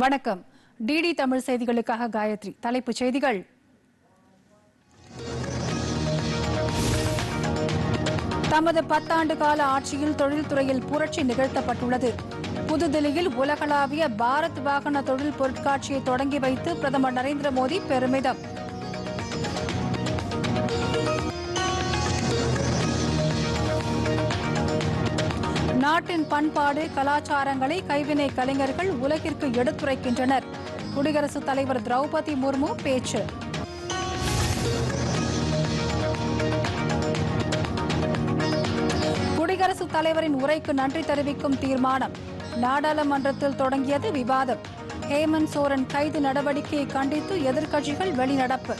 வணக்கம். டிடி தமிழ் செய்திகளுக்காக காயத்ரி. தலைப்புச் செய்திகள். தமது 10 ஆண்டு கால ஆட்சியில் தொழில்துறையில் புரட்சி நிகழ்த்தப்பட்டுள்ளது. புதுதில்லியில் உலகளாவிய பாரத் வாகன தொழில் பொருட்காட்சியை தொடங்கி வைத்து பிரதமர் நரேந்திர மோடி பெருமிதம். நாட்டின் பண்பாடு கலாச்சாரங்களை கைவினை கலைஞர்கள் உலகிற்கு எடுத்துரைக்கின்றனர். குடியரசுத் தலைவர் திரௌபதி முர்மு பேச்சு. குடியரசுத் தலைவரின் உரைக்கு நன்றி தெரிவிக்கும் தீர்மானம். நாடாளுமன்றத்தில் தொடங்கியது விவாதம். ஹேமந்த் சோரன் கைது நடவடிக்கையை கண்டித்து எதிர்க்கட்சிகள் வெளிநடப்பு.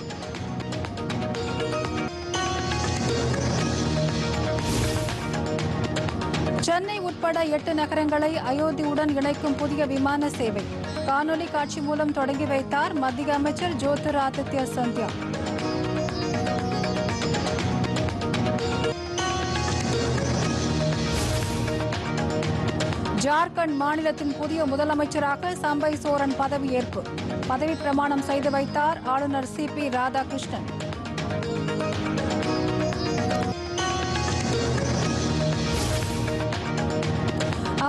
சென்னை உட்பட 8 நகரங்களை அயோத்தியுடன் இணைக்கும் புதிய விமான சேவை காணொலி காட்சி மூலம் தொடங்கி வைத்தார் மத்திய அமைச்சர் ஜோதிராதித்ய சிந்தியா. ஜார்க்கண்ட் மாநிலத்தின் புதிய முதலமைச்சராக சம்பை சோரன் பதவியேற்பு. பதவி பிரமாணம் செய்து வைத்தார் ஆளுநர் CP ராதாகிருஷ்ணன்.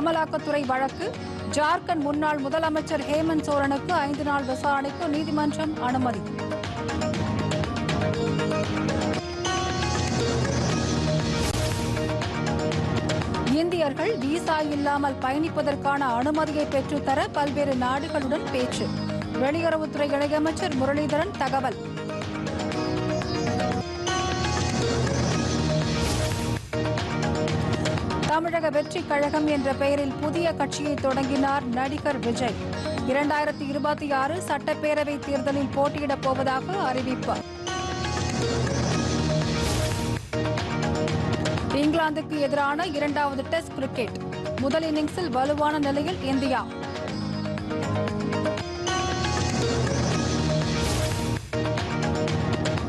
அமலாக்கத்துறை வழக்கு. ஜார்க்கண்ட் முன்னாள் முதலமைச்சர் ஹேமந்த் சோரனுக்கு 5 நாள் விசாரணைக்கு நீதிமன்றம் அனுமதி. இந்தியர்கள் விசா இல்லாமல் பயணிப்பதற்கான அனுமதியை பெற்றுத்தர பல்வேறு நாடுகளுடன் பேச்சு. வெளியுறவுத்துறை இணையமைச்சர் முரளிதரன் தகவல். தமிழக வெற்றி கழகம் என்ற பெயரில் புதிய கட்சியை தொடங்கினார் நடிகர் விஜய். 2026 சட்டப்பேரவை தேர்தலில் போட்டியிடப் போவதாக அறிவிப்பு. இங்கிலாந்துக்கு எதிரான 2வது டெஸ்ட் கிரிக்கெட். முதல் இன்னிங்ஸில் வலுவான நிலையில் இந்தியா.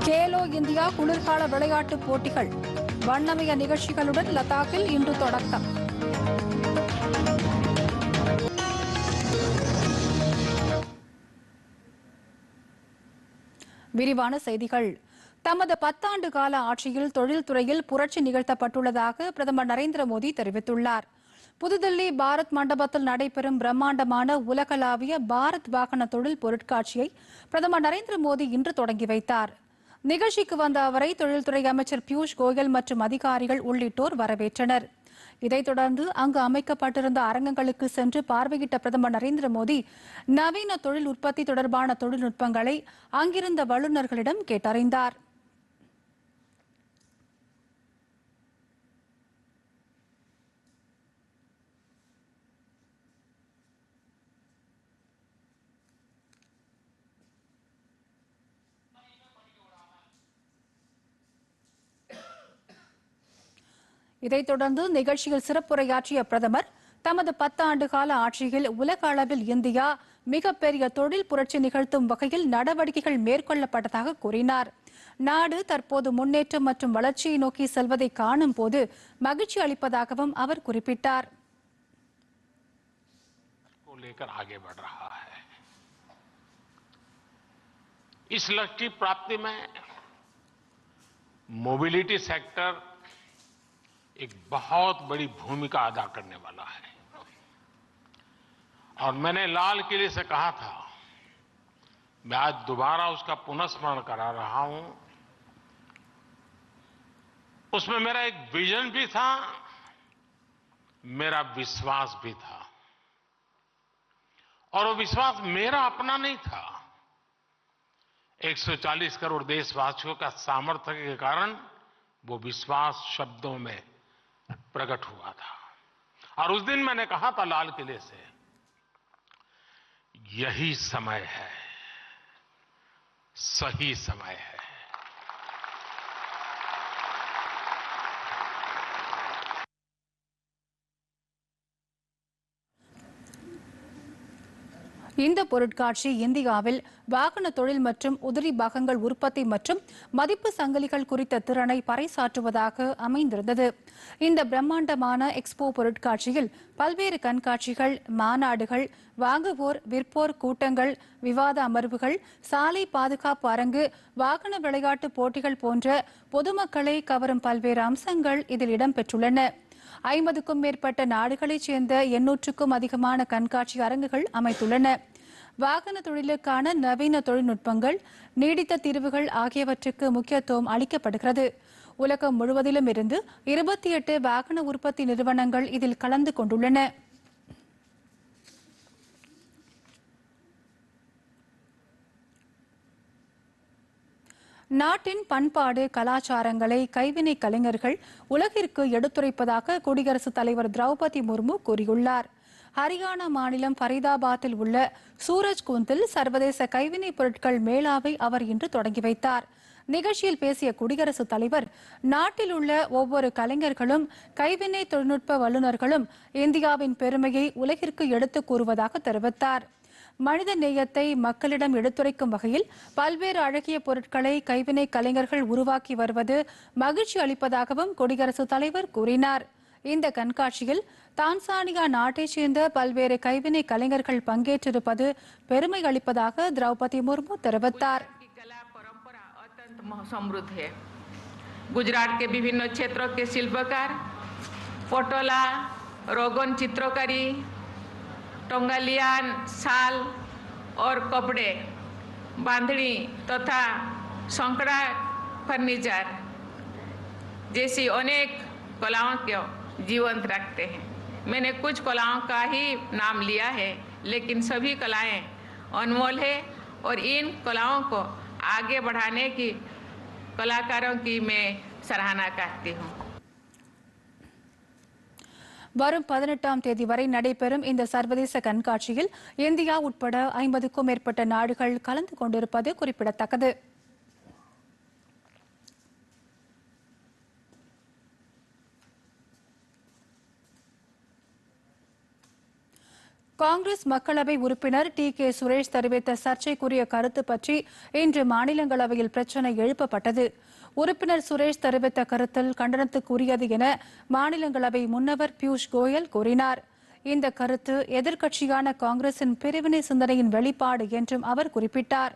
கேலோ இந்தியா குளிர்கால விளையாட்டுப் போட்டிகள் வண்ணமய நிகழ்ச்சிகளுடன் லதாக்கில் இன்று தொடக்கம். விரிவான செய்திகள். தமது 10 ஆண்டு கால ஆட்சியில் தொழில்துறையில் புரட்சி நிகழ்த்தப்பட்டுள்ளதாக பிரதமர் நரேந்திர மோடி தெரிவித்துள்ளார். புதுதில்லி பாரத் மண்டபத்தில் நடைபெறும் பிரம்மாண்டமான உலகளாவிய பாரத் வாகன தொழில் பொருட்காட்சியை பிரதமர் நரேந்திர மோடி இன்று தொடங்கி வைத்தார். நிகழ்ச்சிக்கு வந்த அவரை தொழில்துறை அமைச்சர் பியூஷ் கோயல் மற்றும் அதிகாரிகள் உள்ளிட்டோர் வரவேற்றனர். இதைத் தொடர்ந்து அங்கு அமைக்கப்பட்டிருந்த அரங்கங்களுக்கு சென்று பார்வையிட்ட பிரதமர் நரேந்திர மோடி நவீன தொழில் உற்பத்தி தொடர்பான தொழில்நுட்பங்களை அங்கிருந்த வல்லுநர்களிடம் கேட்டறிந்தார். இதைத் தொடர்ந்து நிகழ்ச்சியில் சிறப்புரையாற்றிய பிரதமர் தமது 10 ஆண்டு கால ஆட்சியில் உலக அளவில் இந்தியா மிகப்பெரிய தொழில் புரட்சி நிகழ்த்தும் வகையில் நடவடிக்கைகள் மேற்கொள்ளப்பட்டதாக கூறினார். நாடு தற்போது முன்னேற்றம் மற்றும் வளர்ச்சியை நோக்கி செல்வதை காணும் போது மகிழ்ச்சி அளிப்பதாகவும் அவர் குறிப்பிட்டார். इस लक्ष्य की प्राप्ति में मोबिलिटी सेक्टर एक बहुत बड़ी भूमिका अदा करने वाला है और मैंने लाल किले से कहा था, मैं आज दोबारा उसका पुनस्मरण करा रहा हूं. उसमें मेरा एक विजन भी था, मेरा विश्वास भी था और वो विश्वास मेरा अपना नहीं था. 140 करोड़ देशवासियों का सामर्थ्य के कारण वो विश्वास शब्दों में प्रकट हुआ था और उस दिन मैंने कहा था लाल किले से, यही समय है, सही समय है. இந்த பொருட்காட்சி இந்தியாவில் வாகன தொழில் மற்றும் உதிரி பாகங்கள் உற்பத்தி மற்றும் மதிப்பு சங்கிலிகள் குறித்த திறனை பறைசாற்றுவதாக அமைந்திருந்தது. இந்த பிரம்மாண்டமான எக்ஸ்போ பொருட்காட்சியில் பல்வேறு கண்காட்சிகள், மாநாடுகள், வாங்குவோர் விற்போர் கூட்டங்கள், விவாத அமர்வுகள், சாலை பாதுகாப்பு அரங்கு, வாகன விளையாட்டு போட்டிகள் போன்ற பொதுமக்களை கவரும் பல்வேறு அம்சங்கள் இதில் இடம்பெற்றுள்ளன. 50க்கும் மேற்பட்ட நாடுகளைச் சேர்ந்த 800க்கும் அதிகமான கண்காட்சி அரங்குகள் அமைத்துள்ளன. வாகன தொழிலுக்கான நவீன தொழில்நுட்பங்கள், நீடித்த தீர்வுகள் ஆகியவற்றுக்கு முக்கியத்துவம் அளிக்கப்படுகிறது. உலகம் முழுவதிலும் இருந்து 28 வாகன உற்பத்தி நிறுவனங்கள் இதில் கலந்து கொண்டுள்ளன. நாட்டின் பண்பாடு, கலாச்சாரங்களை கைவினை கலைஞர்கள் உலகிற்கு எடுத்துரைப்பதாக குடியரசுத் தலைவர் திரௌபதி முர்மு கூறியுள்ளார். ஹரியானா மாநிலம் ஃபரிதாபாத்தில் உள்ள சூரஜ் குந்தில் சர்வதேச கைவினைப் பொருட்கள் மேளாவை அவர் இன்று தொடங்கி வைத்தார். நிகழ்ச்சியில் பேசிய குடியரசுத் தலைவர், நாட்டில் உள்ள ஒவ்வொரு கலைஞர்களும் கைவினை தொழில்நுட்ப வல்லுநர்களும் இந்தியாவின் பெருமையை உலகிற்கு எடுத்துக் கூறுவதாக தெரிவித்தார். மனித நேயத்தை மக்களிடம் எடுத்துரைக்கும் வகையில் பல்வேறு அழகிய பொருட்களை கைவினை கலைஞர்கள் உருவாக்கி வருவது மகிழ்ச்சி அளிப்பதாகவும் குடியரசுத் தலைவர் கூறினார். இந்த கண்காட்சியில் தான்சானியா நாட்டைச் சேர்ந்த பல்வேறு கைவினை கலைஞர்கள் பங்கேற்றிருப்பது பெருமை அளிப்பதாக திரௌபதி முர்மு தெரிவித்தார். समृद्ध है। गुजरात के विभिन्न क्षेत्रों के शिल्पकार पटोला, रोगन चित्रकारी, टोंगलियान, शाल और कपड़े, बांधनी तथा संकड़ा फर्नीचर जैसी अनेक कलाओं को जीवंत रखते हैं। मैंने कुछ कलाओं का ही नाम लिया है, लेकिन सभी कलाएं अनमोल है और इन कलाओं को आगे बढ़ाने की कलाकारों की मैं सराहना करती हूँ. வரும் 18ஆம் தேதி வரை நடைபெறும் இந்த சர்வதேச கண்காட்சியில் இந்தியா உட்பட 50க்கும் மேற்பட்ட நாடுகள் கலந்து கொண்டிருப்பது குறிப்பிடத்தக்கது. காங்கிரஸ் மக்களவை உறுப்பினர் டி.கே. சுரேஷ் தெரிவித்த சர்ச்சைக்குரிய கருத்து பற்றி இன்று மாநிலங்களவையில் பிரச்சினை எழுப்பப்பட்டது. உறுப்பினர் சுரேஷ் தெரிவித்த கருத்தில் கண்டனத்துக்குரியது என மாநிலங்களவை முன்னவர் பியூஷ் கோயல் கூறினார். இந்த கருத்து எதிர்க்கட்சியான காங்கிரசின் பிரிவினை சிந்தனையின் வெளிப்பாடு என்றும் அவர் குறிப்பிட்டார்.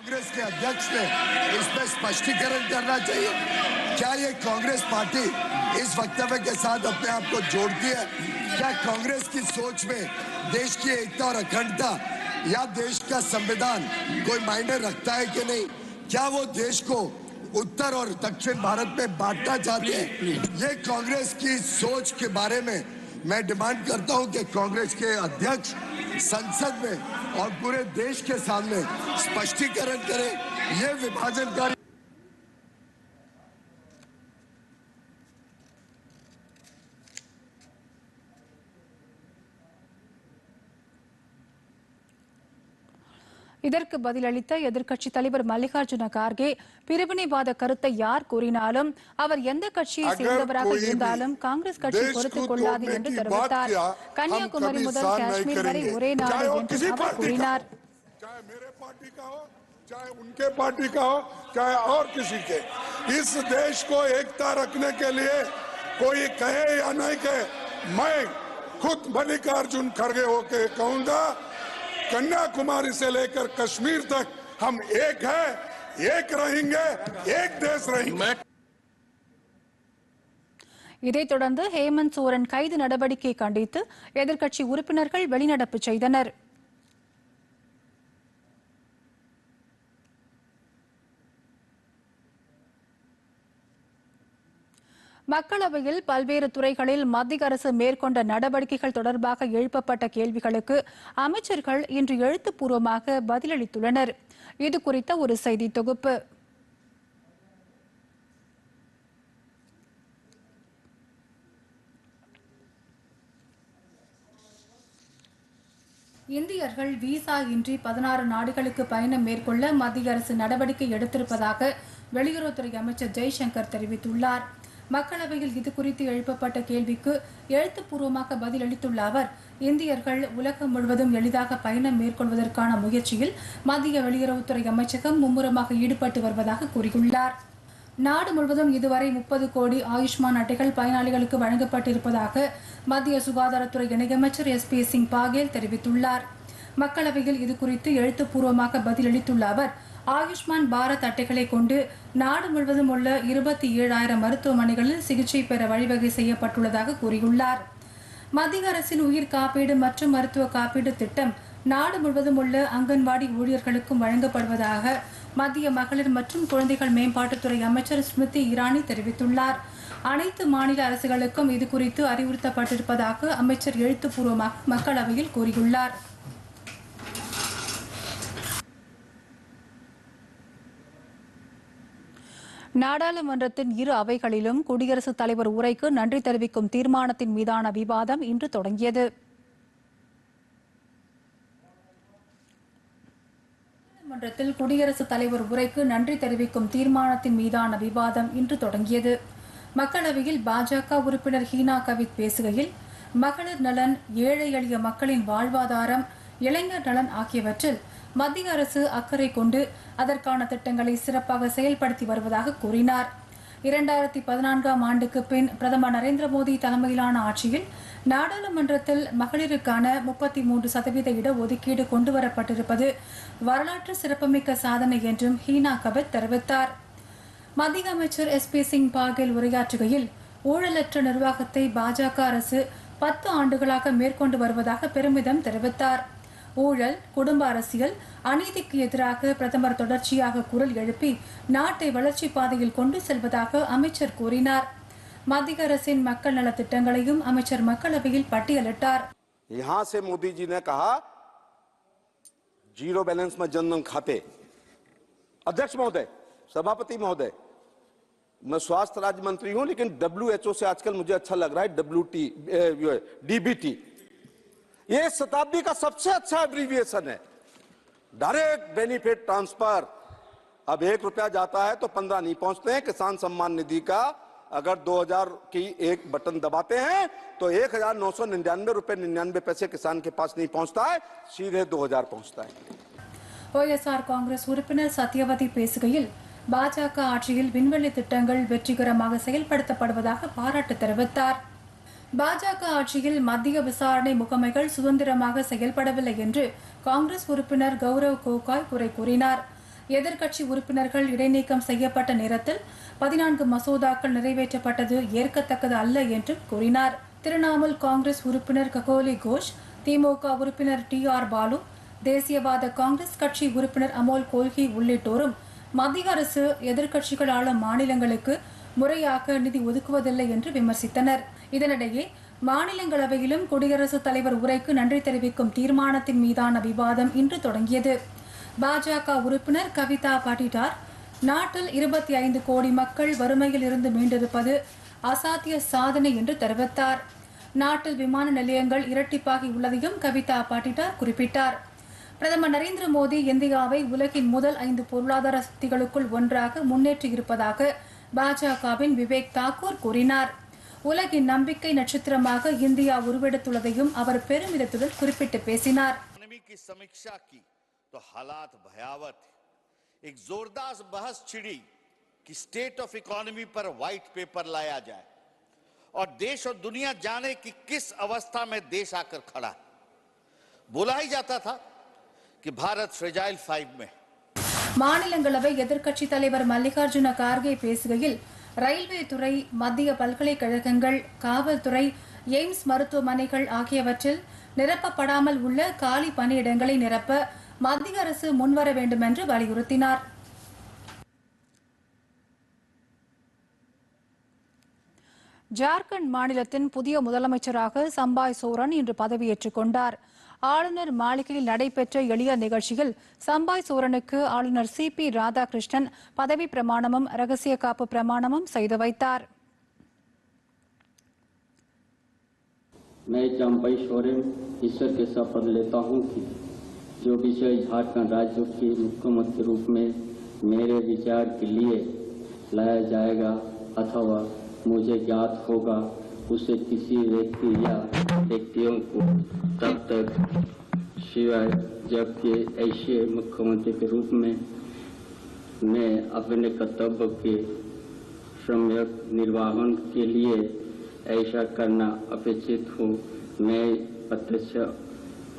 कांग्रेस के अध्यक्ष ने इसमें स्पष्टीकरण करना चाहिए। क्या ये कांग्रेस पार्टी इस वक्तव्य के साथ अपने आप को जोड़ती है? क्या कांग्रेस की सोच में देश की एकता और अखंडता या देश का संविधान कोई मायने रखता है कि नहीं? क्या वो देश को उत्तर और दक्षिण भारत में बांटना चाहते हैं? ये कांग्रेस की सोच के बारे में मैं डिमांड करता हूं कि कांग्रेस के अध्यक्ष संसद में और पूरे देश के सामने स्पष्टीकरण करें। ये विभाजनकारी இதற்கு பதிலளித்த எதிர்க்கட்சித் தலைவர் மல்லிகார்ஜுன கார்கே, பிரிவினைவாத கருத்தை யார் கூறினாலும் அவர் எந்த கட்சியை சேர்ந்தவராக இருந்தாலும் காங்கிரஸ் கட்சி பொறுத்துக் கொள்ளாது என்று தெரிவித்தார். கன்னியாகுமரி முதல் காஷ்மீர் வரை ஒரே நாடு என்று அவர் கூறினார். चाहे उनके पार्टी का हो, चाहे और किसी के, इस देश को एकता रखने के लिए कोई कहे या नहीं कहे, मैं खुद मल्लिकार्जुन खड़गे होके कहूंगा, कन्याकुमारी से लेकर कश्मीर तक हम एक हैं, एक रहेंगे, एक देश रहेंगे. இதைத் தொடர்ந்து ஹேமந்த் சோரன் கைது நடவடிக்கையை கண்டித்து எதிர்க்கட்சி உறுப்பினர்கள் வெளிநடப்பு செய்தனர். மக்களவையில் பல்வேறு துறைகளில் மத்திய அரசு மேற்கொண்ட நடவடிக்கைகள் தொடர்பாக எழுப்பப்பட்ட கேள்விகளுக்கு அமைச்சர்கள் இன்று எழுத்துப்பூர்வமாக பதிலளித்துள்ளனர். இது குறித்த ஒரு செய்தி தொகுப்பு. இந்தியர்கள் விசா இன்றி 16 நாடுகளுக்கு பயணம் மேற்கொள்ள மத்திய அரசு நடவடிக்கை எடுத்திருப்பதாக வெளியுறவுத்துறை அமைச்சர் ஜெய்சங்கர் தெரிவித்துள்ளார். மக்களவையில் இதுகுறித்து எழுப்பப்பட்ட கேள்விக்கு எழுத்துப்பூர்வமாக பதிலளித்துள்ள அவர், இந்தியர்கள் உலகம் முழுவதும் எளிதாக பயணம் மேற்கொள்வதற்கான முயற்சியில் மத்திய வெளியுறவுத்துறை அமைச்சகம் மும்முரமாக ஈடுபட்டு வருவதாக கூறியுள்ளார். நாடு முழுவதும் இதுவரை 30 கோடி ஆயுஷ்மான் அட்டைகள் பயனாளிகளுக்கு வழங்கப்பட்டிருப்பதாக மத்திய சுகாதாரத்துறை இணையமைச்சர் SP சிங் பாகேல் தெரிவித்துள்ளார். மக்களவையில் இதுகுறித்து எழுத்துப்பூர்வமாக பதிலளித்துள்ள அவர், ஆயுஷ்மான் பாரத் அட்டைகளை கொண்டு நாடு முழுவதும் உள்ள 27,000 மருத்துவமனைகளில் சிகிச்சை பெற வழிவகை செய்யப்பட்டுள்ளதாக கூறியுள்ளார். மத்திய அரசின் உயிர் காப்பீடு மற்றும் மருத்துவ காப்பீடு திட்டம் நாடு முழுவதும் உள்ள அங்கன்வாடி ஊழியர்களுக்கும் வழங்கப்படுவதாக மத்திய மகளிர் மற்றும் குழந்தைகள் மேம்பாட்டுத்துறை அமைச்சர் ஸ்மிருதி இரானி தெரிவித்துள்ளார். அனைத்து மாநில அரசுகளுக்கும் இதுகுறித்து அறிவுறுத்தப்பட்டிருப்பதாக அமைச்சர் எழுத்துப்பூர்வமாக மக்களவையில் கூறியுள்ளார். நாடாளுமன்றத்தின் இரு அவைகளிலும் குடியரசுத் தலைவர் உரைக்கு நன்றி தெரிவிக்கும் தீர்மானத்தின் மீதான விவாதம் இன்று தொடங்கியது. நாடாளுமன்றத்தில் குடியரசுத் தலைவர் உரைக்கு நன்றி தெரிவிக்கும் தீர்மானத்தின் மீதான விவாதம் இன்று தொடங்கியது. மக்களவையில் பாஜக உறுப்பினர் ஹீனா கவித் பேசுகையில், மகளிர் நலன், ஏழை எளிய மக்களின் வாழ்வாதாரம், இளைஞர் நலன் ஆகியவற்றில் மத்திய அரசு அக்கறை கொண்டு அதற்கான திட்டங்களை சிறப்பாக செயல்படுத்தி வருவதாக கூறினார். 2014ஆம் ஆண்டுக்கு பின் பிரதமர் நரேந்திர மோடி தலைமையிலான ஆட்சியில் நாடாளுமன்றத்தில் மகளிருக்கான 33% இடஒதுக்கீடு கொண்டுவரப்பட்டிருப்பது வரலாற்று சிறப்புமிக்க சாதனை என்றும் ஹீனா கவித் தெரிவித்தார். மத்திய அமைச்சர் SP சிங் பாகேல் உரையாற்றுகையில், ஊழலற்ற நிர்வாகத்தை பாஜக அரசு 10 ஆண்டுகளாக மேற்கொண்டு வருவதாக பெருமிதம் தெரிவித்தார். ஊழல், குடும்ப அரசியல், அநீதிக்கு எதிராக பிரதமர் தொடர்ச்சியாக குரல் எழுப்பி நாட்டை வளர்ச்சி பாதையில் கொண்டு செல்வதாக அமைச்சர் கூறினார். மத்திய அரசின் மக்கள் நல திட்டங்களையும் அமைச்சர் மக்களவையில் பட்டியலிட்டார். यहाँ से मोदी जी ने कहा जीरो बैलेंस में जनधन खाते। अध्यक्ष महोदय, सभापति महोदय, मैं स्वास्थ्य राज्य मंत्री हूं, लेकिन WHO से आजकल मुझे अच्छा लग रहा है DBT। ये शताब्दी का सबसे अच्छा एब्रीविएशन है, डायरेक्ट बेनिफिट ट्रांसफर। अब 1 रुपया जाता है तो 15 नहीं पहुंचते हैं। किसान सम्मान निधि का अगर 2000 की एक बटन दबाते हैं तो 1999 रुपए 99 पैसे किसान के पास नहीं पहुंचता है, सीधे 2000 पहुंचता है. OSR காங்கிரஸ் உறுப்பினர் சத்யவதி பேசுகையில், பாஜக ஆட்சியில் விண்வெளி திட்டங்கள் வெற்றிகரமாக செயல்படுத்தப்படுவதாக பாராட்டு தெரிவித்தார். பாஜக ஆட்சியில் மத்திய விசாரணை முகமைகள் சுதந்திரமாக செயல்படவில்லை என்று காங்கிரஸ் உறுப்பினர் கௌரவ் கோகாய் குறை கூறினார். எதிர்க்கட்சி உறுப்பினர்கள் இடைநீக்கம் செய்யப்பட்ட நேரத்தில் 14 மசோதாக்கள் நிறைவேற்றப்பட்டது ஏற்கத்தக்கது அல்ல என்றும் கூறினார். திரிணாமுல் காங்கிரஸ் உறுப்பினர் ககோலி கோஷ், திமுக உறுப்பினர் TR பாலு, தேசியவாத காங்கிரஸ் கட்சி உறுப்பினர் அமோல் கோல்கி உள்ளிட்டோரும் மத்திய அரசு எதிர்க்கட்சிகள் ஆளும் மாநிலங்களுக்கு முறையாக நிதி ஒதுக்குவதில்லை என்று விமர்சித்தனர். இதனிடையே மாநிலங்களவையிலும் குடியரசுத் தலைவர் உரைக்கு நன்றி தெரிவிக்கும் தீர்மானத்தின் மீதான விவாதம் இன்று தொடங்கியது. பாஜக உறுப்பினர் கவிதா பாட்டிடார், நாட்டில் 25 கோடி மக்கள் வறுமையில் இருந்து மீண்டிருப்பது அசாத்திய சாதனை என்று தெரிவித்தார். நாட்டில் விமான நிலையங்கள் இரட்டிப்பாகி உள்ளதையும் கவிதா பாட்டிடார் குறிப்பிட்டார். பிரதமர் நரேந்திர மோடி இந்தியாவை உலகின் முதல் 5 பொருளாதார சக்திகளுக்குள் ஒன்றாக முன்னேற்றியிருப்பதாக பாஜகவின் விவேக் தாக்கூர் கூறினார். உலகின் நம்பிக்கை நட்சத்திரமாக இந்தியா உருவெடுத்துள்ளதையும் அவர் பெருமிதத்துடன் குறிப்பிட்டு பேசினார். तो हालात भयावह थे। एक जोरदार बहस छिड़ी कि स्टेट ऑफ इकोनॉमी पर व्हाइट पेपर लाया जाए और देश और दुनिया जाने कि किस अवस्था में देश आकर खड़ा। बोला ही जाता था कि भारत फ्रेजाइल 5 में। மாநிலங்களவை எதிர்க்கட்சி தலைவர் மல்லிகார்ஜுன கார்கே பேசுகையில், ரயில்வே துறை, மத்திய பல்கலைக்கழகங்கள், காவல்துறை, எய்ம்ஸ் மருத்துவமனைகள் ஆகியவற்றில் நிரப்பப்படாமல் உள்ள காலி பணியிடங்களை நிரப்ப மத்திய அரசு முன்வர வேண்டும் என்று வலியுறுத்தினார். ஜார்க்கண்ட் மாநிலத்தின் புதிய முதலமைச்சராக சம்பாய் சோரன் இன்று பதவியேற்றுக் கொண்டார். ஆளுநர் மாளிகையில் நடைபெற்ற எளிய நிகழ்ச்சியில் சம்பாய் சோரனுக்கு ஆளுநர் CP ராதாகிருஷ்ணன் பதவி பிரமாணமும் ரகசிய காப்பு பிரமாணமும் செய்து வைத்தார். मैं चंपाई सोरेन ईश्वर के शपथ लेता हूं कि जो विषय झारखंड राज्य के मुख्यमंत्री रूप में मेरे विचार के लिए लाया जाएगा अथवा मुझे ज्ञात होगा उसे किसी व्यक्ति या व्यक्तियों को तब तक सिवाय जबकि ऐसे मुख्यमंत्री के रूप में मैं अपने कर्तव्य के सम्यक निर्वहन के लिए ऐसा करना अपेक्षित हूँ मैं प्रत्यक्ष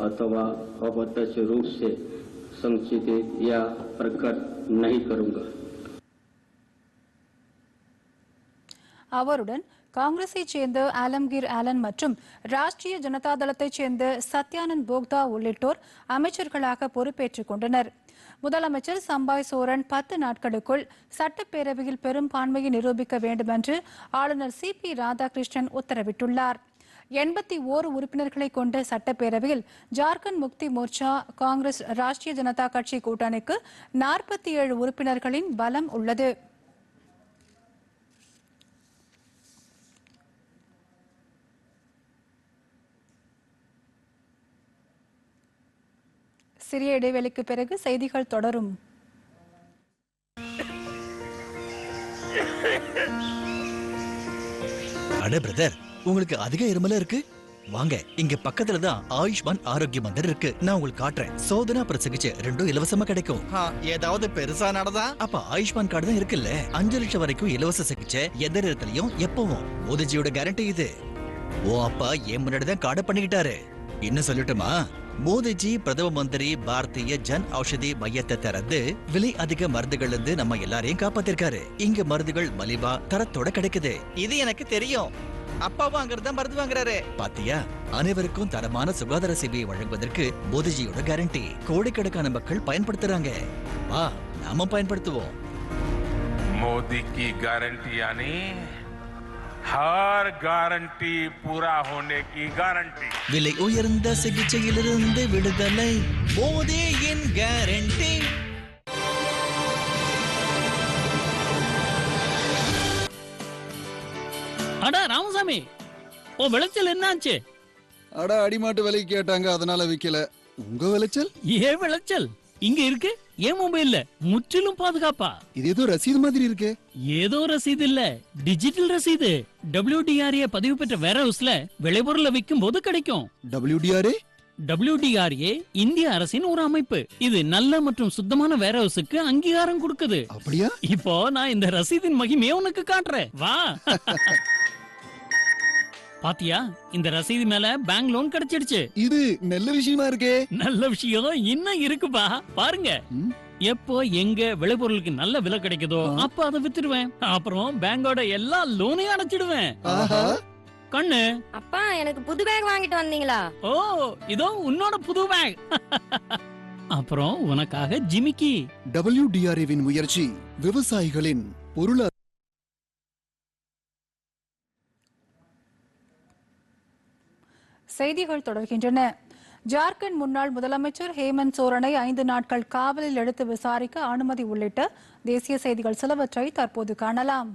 अथवा अप्रत्यक्ष रूप से संचित या प्रकट नहीं करूँगा। அவருடன் காங்கிரஸைச் சேர்ந்த ஆலம்கீர் ஆலன் மற்றும் ராஷ்டிரிய ஜனதா தளத்தைச் சேர்ந்த சத்யானந்த் போக்தா உள்ளிட்டோர் அமைச்சர்களாக பொறுப்பேற்றுக் கொண்டனர். முதலமைச்சர் சம்பாய் சோரன் 10 நாட்களுக்குள் சட்டப்பேரவையில் பெரும்பான்மையை நிரூபிக்க வேண்டும் என்று ஆளுநர் CP ராதாகிருஷ்ணன் உத்தரவிட்டுள்ளார். 81 உறுப்பினர்களை கொண்ட சட்டப்பேரவையில் ஜார்க்கண்ட் முக்தி மோர்ச்சா, காங்கிரஸ், ராஷ்டிரிய ஜனதா கட்சி கூட்டணிக்கு 47 உறுப்பினர்களின் பலம் உள்ளது. சிறிய இடைவெளிக்கு பிறகு செய்திகள் தொடரும். அட பிரதர், உங்களுக்கு அதிக இருமல இருக்கு? வாங்க, இங்க பக்கத்துல தான் ஆயுஷ்மான் ஆரோக்கிய மந்திர் இருக்கு. நான் உங்களுக்கு காட்டுறேன். சோதனை அப்புறம் சிகிச்சை ரெண்டும் இலவசமா கிடைக்கும். ஏதாவது பெருசா நடந்தா? அப்ப ஆயுஷ்மான் கார்டு தான் இருக்குல்ல. 5 லட்சம் வரைக்கும் இலவச சிகிச்சை எந்த நேரத்திலையும் எப்பவும். மோதிஜியோட கேரண்டி இது. ஓ அப்பா என் முன்னாடி தான் கார்டு பண்ணிக்கிட்டாரு. இன்னும் சொல்லட்டுமா? மோதிஜி பிரதம மந்திரி பாரதிய ஜன் ஔஷதி மையத்தை திறந்து விலை அதிக மருந்துகள் இருந்து நம்ம எல்லாரையும் காப்பாத்திருக்காரு. இங்க மருந்துகள் மலிவா தரத்தோட கிடைக்குது. இது எனக்கு தெரியும். அப்பாவும் அங்கிருந்தா மருந்து வாங்குறாரு. பாத்தியா, அனைவருக்கும் தரமான சுகாதார சேவையை வழங்குவதற்கு மோதிஜியோட கேரண்டி கோடிக்கணக்கான மக்கள் பயன்படுத்துறாங்க. வா, நாம பயன்படுத்துவோம். मोदी की गारंटी यानी हर गारंटी पूरा होने की गारंटी. விலை உயர்ந்த சிகிச்சையிலிருந்து விடுதலை, மோதியின் கேரண்டி. அடா ராமசாமி, ஓ விளைச்சல் என்னாச்சு? அட அடிமாட்டு விலைக்கு கேட்டாங்க, அதனால விக்கல. உங்க விளைச்சல்? ஏன் விளைச்சல் இங்க இருக்கு? ஏன் மொபைல்ல முற்றிலும் பாதுகாப்பா? இது ஏதோ ரசீது மாதிரி இருக்கு. ஏதோ ரசீது இல்ல, டிஜிட்டல் ரசீது. WDRA பதிவு பெற்ற வேர்ஹவுஸ்ல விளைபொருளை விற்கும் போது கிடைக்கும். WDRA இந்திய அரசின் ஒரு அமைப்பு. இது நல்ல மற்றும் சுத்தமான வேர்ஹவுஸுக்கு அங்கீகாரம் கொடுக்குது. அப்படியா? இப்போ நான் இந்த ரசீதின் மகிமையை உனக்கு காட்டுறேன், வா. பாத்தியா, இந்த ரசீது மேல பேங்க் லோன் கிடைச்சிடுச்சு. இது நல்ல விஷயமா இருக்கே. நல்ல விஷயம் இன்னும் இருக்குப்பா, பாருங்க. எப்போ எங்க விளைபொருளுக்கு நல்ல விலை கிடைக்குதோ அப்ப அதை வித்துடுவேன். அப்புறம் பேங்கோட எல்லா லோனையும் அடைச்சிடுவேன். கண்ணு, அப்பா எனக்கு புது பேக் வாங்கிட்டு வந்தீங்களா? ஓ இதோ உன்னோட புது பேக். அப்புறம் உனக்காக ஜிமிக்கி. WDRAவின் முயற்சி விவசாயிகளின் பொருளாதார. செய்திகள் தொடர்கின்றன. ஜார்க்கண்ட் முன்னாள் முதலமைச்சர் ஹேமந்த் சோரனை 5 நாட்கள் காவலில் எடுத்து விசாரிக்க அனுமதி உள்ளிட்ட தேசிய செய்திகள் சிலவற்றை தற்போது காணலாம்.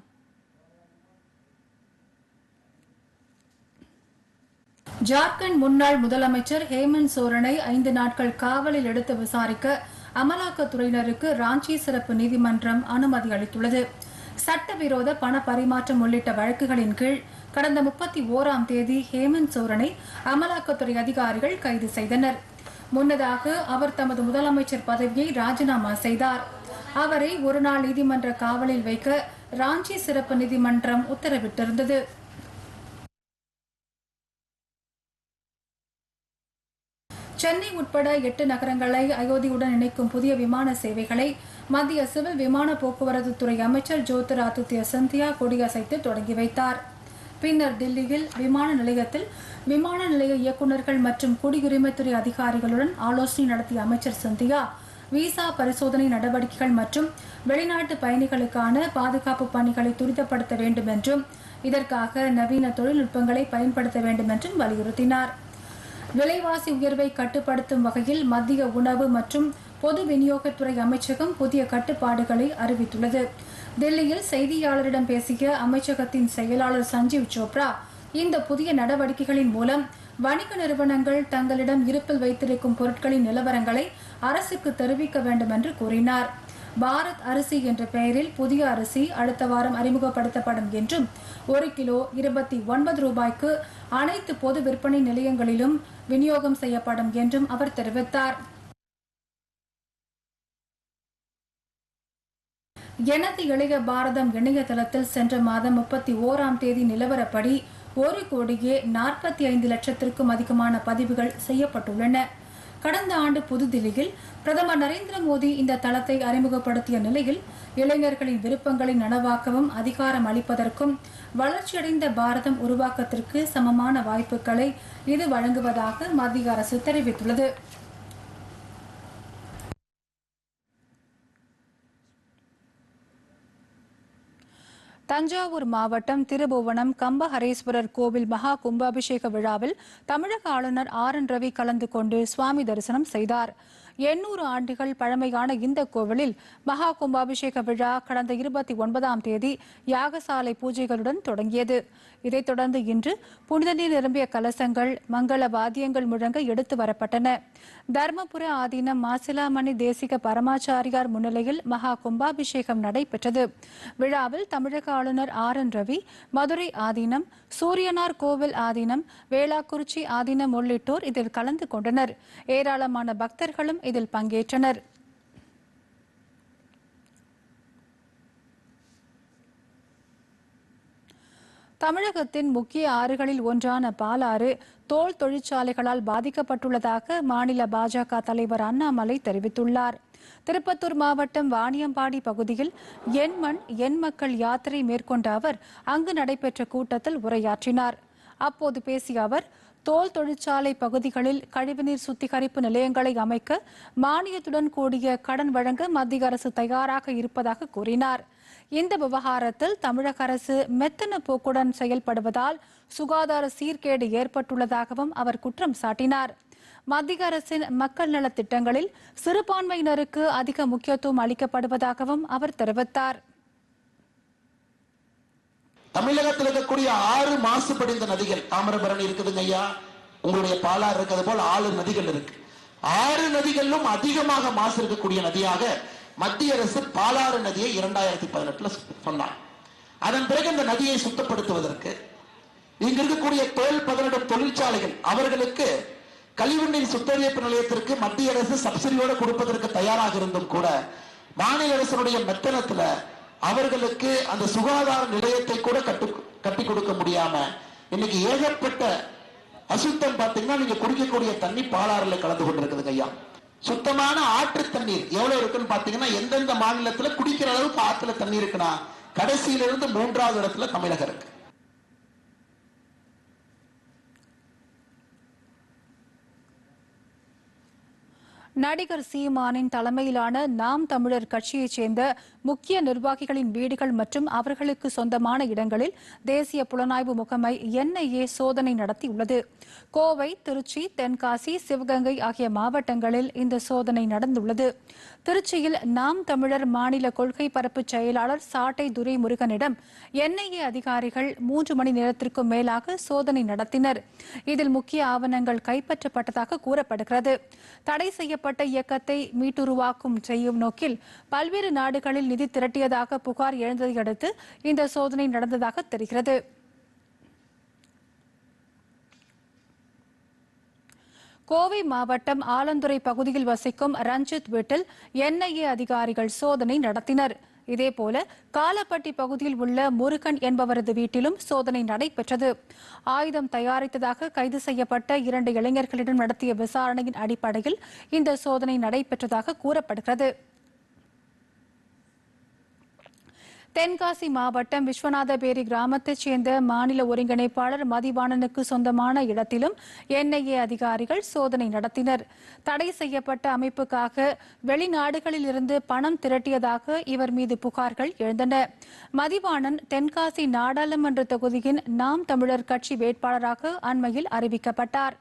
ஜார்க்கண்ட் முன்னாள் முதலமைச்சர் ஹேமந்த் சோரனை 5 நாட்கள் காவலில் எடுத்து விசாரிக்க அமலாக்கத்துறையினருக்கு ராஞ்சி சிறப்பு நீதிமன்றம் அனுமதி அளித்துள்ளது. சட்டவிரோத பண பரிமாற்றம் உள்ளிட்ட வழக்குகளின் கீழ் கடந்த 31ஆம் தேதி ஹேமந்த் சோரனை அமலாக்கத்துறை அதிகாரிகள் கைது செய்தனர். முன்னதாக அவர் தமது முதலமைச்சர் பதவியை ராஜினாமா செய்தார். அவரை ஒருநாள் நீதிமன்ற காவலில் வைக்க ராஞ்சி சிறப்பு நீதிமன்றம் உத்தரவிட்டிருந்தது. சென்னை உட்பட 8 நகரங்களை அயோத்தியுடன் இணைக்கும் புதிய விமான சேவைகளை மத்திய சிவில் விமான போக்குவரத்து துறை அமைச்சர் ஜோதிராதித்ய சிந்தியா கொடியசைத்து தொடங்கி வைத்தார். பின்னர் தில்லியில் விமான நிலையத்தில் விமான நிலைய இயக்குநர்கள் மற்றும் குடியுரிமைத்துறை அதிகாரிகளுடன் ஆலோசனை நடத்திய அமைச்சர் சிந்தியா விசா பரிசோதனை நடவடிக்கைகள் மற்றும் வெளிநாட்டு பயணிகளுக்கான பாதுகாப்பு பணிகளை துரிதப்படுத்த வேண்டும் என்றும் இதற்காக நவீன தொழில்நுட்பங்களை பயன்படுத்த வேண்டும் என்றும் வலியுறுத்தினார். விலைவாசி உயர்வை கட்டுப்படுத்தும் வகையில் மத்திய உணவு மற்றும் பொது விநியோகத்துறை அமைச்சகம் புதிய கட்டுப்பாடுகளை அறிவித்துள்ளது. தில்லியில் செய்தியாளரிடம் பேசிய அமைச்சகத்தின் செயலாளர் சஞ்சீவ் சோப்ரா, இந்த புதிய நடவடிக்கைகளின் மூலம் வணிக நிறுவனங்கள் தங்களிடம் இருப்பில் வைத்திருக்கும் பொருட்களின் நிலவரங்களை அரசுக்கு தெரிவிக்க வேண்டும் என்று கூறினார். பாரத் அரிசி என்ற பெயரில் புதிய அரிசி அடுத்த வாரம் அறிமுகப்படுத்தப்படும் என்றும் 1 கிலோ 29 ரூபாய்க்கு அனைத்து பொது விற்பனை நிலையங்களிலும் விநியோகம் செய்யப்படும் என்றும் அவர் தெரிவித்தார். எனது இளைய பாரதம் இணையதளத்தில் சென்ற மாதம் 31ஆம் தேதி நிலவரப்படி 1,45,00,000த்திற்கும் அதிகமான பதிவுகள் செய்யப்பட்டுள்ளன. கடந்த ஆண்டு புதுதில்லியில் பிரதமர் நரேந்திர மோடி இந்த தளத்தை அறிமுகப்படுத்திய நிலையில் இளைஞர்களின் விருப்பங்களை நனவாக்கவும் அதிகாரம் அளிப்பதற்கும் வளர்ச்சியடைந்த பாரதம் உருவாக்கத்திற்கு சமமான வாய்ப்புகளை இது வழங்குவதாக மத்திய அரசு தெரிவித்துள்ளது. தஞ்சாவூர் மாவட்டம் திருபுவனம் கம்பஹரேஸ்வரர் கோவில் மகா கும்பாபிஷேக விழாவில் தமிழக ஆளுநர் RN ரவி கலந்து கொண்டு சுவாமி தரிசனம் செய்தார். 800 ஆண்டுகள் பழமையான இந்த கோவிலில் மகா கும்பாபிஷேக விழா கடந்த 29ஆம் தேதி யாகசாலை பூஜைகளுடன் தொடங்கியது. இதைத் தொடர்ந்து இன்று புனித நீர் நிரம்பிய கலசங்கள் மங்கள வாத்தியங்கள் முழங்க எடுத்து வரப்பட்டன. தர்மபுர ஆதீனம் மாசிலாமணி தேசிக பரமாச்சாரியார் முன்னிலையில் மகா கும்பாபிஷேகம் நடைபெற்றது. விழாவில் தமிழக ஆளுநர் RN ரவி, மதுரை ஆதீனம், சூரியனார் கோவில் ஆதீனம், வேளாக்குறிச்சி ஆதீனம் உள்ளிட்டோர் இதில் கலந்து கொண்டனர். ஏராளமான பக்தர்களும் இதில் பங்கேற்றனர். தமிழகத்தின் முக்கிய ஆறுகளில் ஒன்றான பாலாறு தோல் தொழிற்சாலைகளால் பாதிக்கப்பட்டுள்ளதாக மாநில பாஜக தலைவர் அண்ணாமலை தெரிவித்துள்ளார். திருப்பத்தூர் மாவட்டம் வாணியம்பாடி பகுதியில் என் மண் என் மக்கள் யாத்திரை மேற்கொண்ட அவர் அங்கு நடைபெற்ற கூட்டத்தில் உரையாற்றினார். அப்போது பேசிய அவர், தோல் தொழிற்சாலை பகுதிகளில் கழிவுநீர் சுத்திகரிப்பு நிலையங்களை அமைக்க மானியத்துடன் கூடிய கடன் வழங்க மத்திய அரசு தயாராக இருப்பதாக கூறினார். இந்த விவகாரத்தில் தமிழக அரசு மெத்தன போக்குடன் செயல்படுவதால் சுகாதார சீர்கேடு ஏற்பட்டுள்ளதாகவும் அவர் குற்றம் சாட்டினார். மத்திய அரசின் மக்கள் நலத் திட்டங்களில் சிறுபான்மையினருக்கு அதிக முக்கியத்துவம் அளிக்கப்படுவதாகவும் அவர் தெரிவித்தார். தமிழகத்தில் இருக்கக்கூடிய 6 மாசுபடிந்த நதிகள், தாமிரபரணி இருக்குதுங்க ஐயா, உங்களுடைய பாலாறு இருக்கிறது போல் 6 நதிகள் இருக்கு. 6 நதிகளிலும் அதிகமாக மாசு இருக்கக்கூடிய நதியாக மத்திய அரசு பாலாறு நதியை 2018 சொன்னார். அதன் பிறகு இந்த நதியை சுத்தப்படுத்துவதற்கு இங்க இருக்கக்கூடிய தோல் பதனிடும் தொழிற்சாலைகள் அவர்களுக்கு கழிவுநீர் சுத்திகரிப்பு நிலையத்திற்கு மத்திய அரசு சப்சிடியோடு கொடுப்பதற்கு தயாராக இருந்தும் கூட மாநில அரசுடைய மெத்தனத்துல அவர்களுக்கு அந்த சுகாதார நிலையத்தை கூட கட்டி கொடுக்க முடியாம இன்னைக்கு ஏகப்பட்ட அசுத்தம் பாத்தீங்கன்னா நீங்க குடிக்கக்கூடிய தண்ணி பாலாறுல கலந்து கொண்டிருக்குதுங்க ஐயா. சுத்தமான ஆற்று தண்ணீர் எவ்வளவு இருக்குன்னு பாத்தீங்கன்னா எந்தெந்த மாநிலத்துல குடிக்கிற அளவுக்கு ஆற்றுல தண்ணி இருக்குன்னா கடைசியிலிருந்து 3வது இடத்துல தமிழகம் இருக்கு. நடிகர் சீமானின் தலைமையிலான நாம் தமிழர் கட்சியைச் சேர்ந்த முக்கிய நிர்வாகிகளின் வீடுகள் மற்றும் அவர்களுக்கு சொந்தமான இடங்களில் தேசிய புலனாய்வு முகமை NIA சோதனை நடத்தியுள்ளது. கோவை, திருச்சி, தென்காசி, சிவகங்கை ஆகிய மாவட்டங்களில் இந்த சோதனை நடந்துள்ளது. திருச்சியில் நாம் தமிழர் மாநில கொள்கை பரப்பு செயலாளர் சாட்டை துரைமுருகனிடம் NIA அதிகாரிகள் 3 மணி நேரத்திற்கும் மேலாக சோதனை நடத்தினர். இதில் முக்கிய ஆவணங்கள் கைப்பற்றப்பட்டதாக கூறப்படுகிறது. தடை செய்யப்பட்ட இயக்கத்தை மீட்டுருவாக்கும் செய்யும் நோக்கில் பல்வேறு நாடுகளில் நிதி திரட்டியதாக புகார் எழுந்ததை அடுத்து இந்த சோதனை நடந்ததாக தெரிகிறது. கோவை மாவட்டம் ஆலந்துறை பகுதியில் வசிக்கும் ரஞ்சித் வீட்டில் NIA அதிகாரிகள் சோதனை நடத்தினர். இதேபோல காலப்பட்டி பகுதியில் உள்ள முருகன் என்பவரது வீட்டிலும் சோதனை நடைபெற்றது. ஆயுதம் தயாரித்ததாக கைது செய்யப்பட்ட 2 இளைஞர்களிடம் நடத்திய விசாரணையின் அடிப்படையில் இந்த சோதனை நடைபெற்றதாக கூறப்படுகிறது. தென்காசி மாவட்டம் விஸ்வநாதபேரி கிராமத்தைச் சேர்ந்த மாநில ஒருங்கிணைப்பாளர் மதிவாணனுக்கு சொந்தமான இடத்திலும் NIA அதிகாரிகள் சோதனை நடத்தினர். தடை செய்யப்பட்ட அமைப்புக்காக வெளிநாடுகளில் இருந்து பணம் திரட்டியதாக இவர் மீது புகார்கள் எழுந்தன. மதிவாணன் தென்காசி நாடாளுமன்ற தொகுதியின் நாம் தமிழர் கட்சி வேட்பாளராக அண்மையில் அறிவிக்கப்பட்டார்.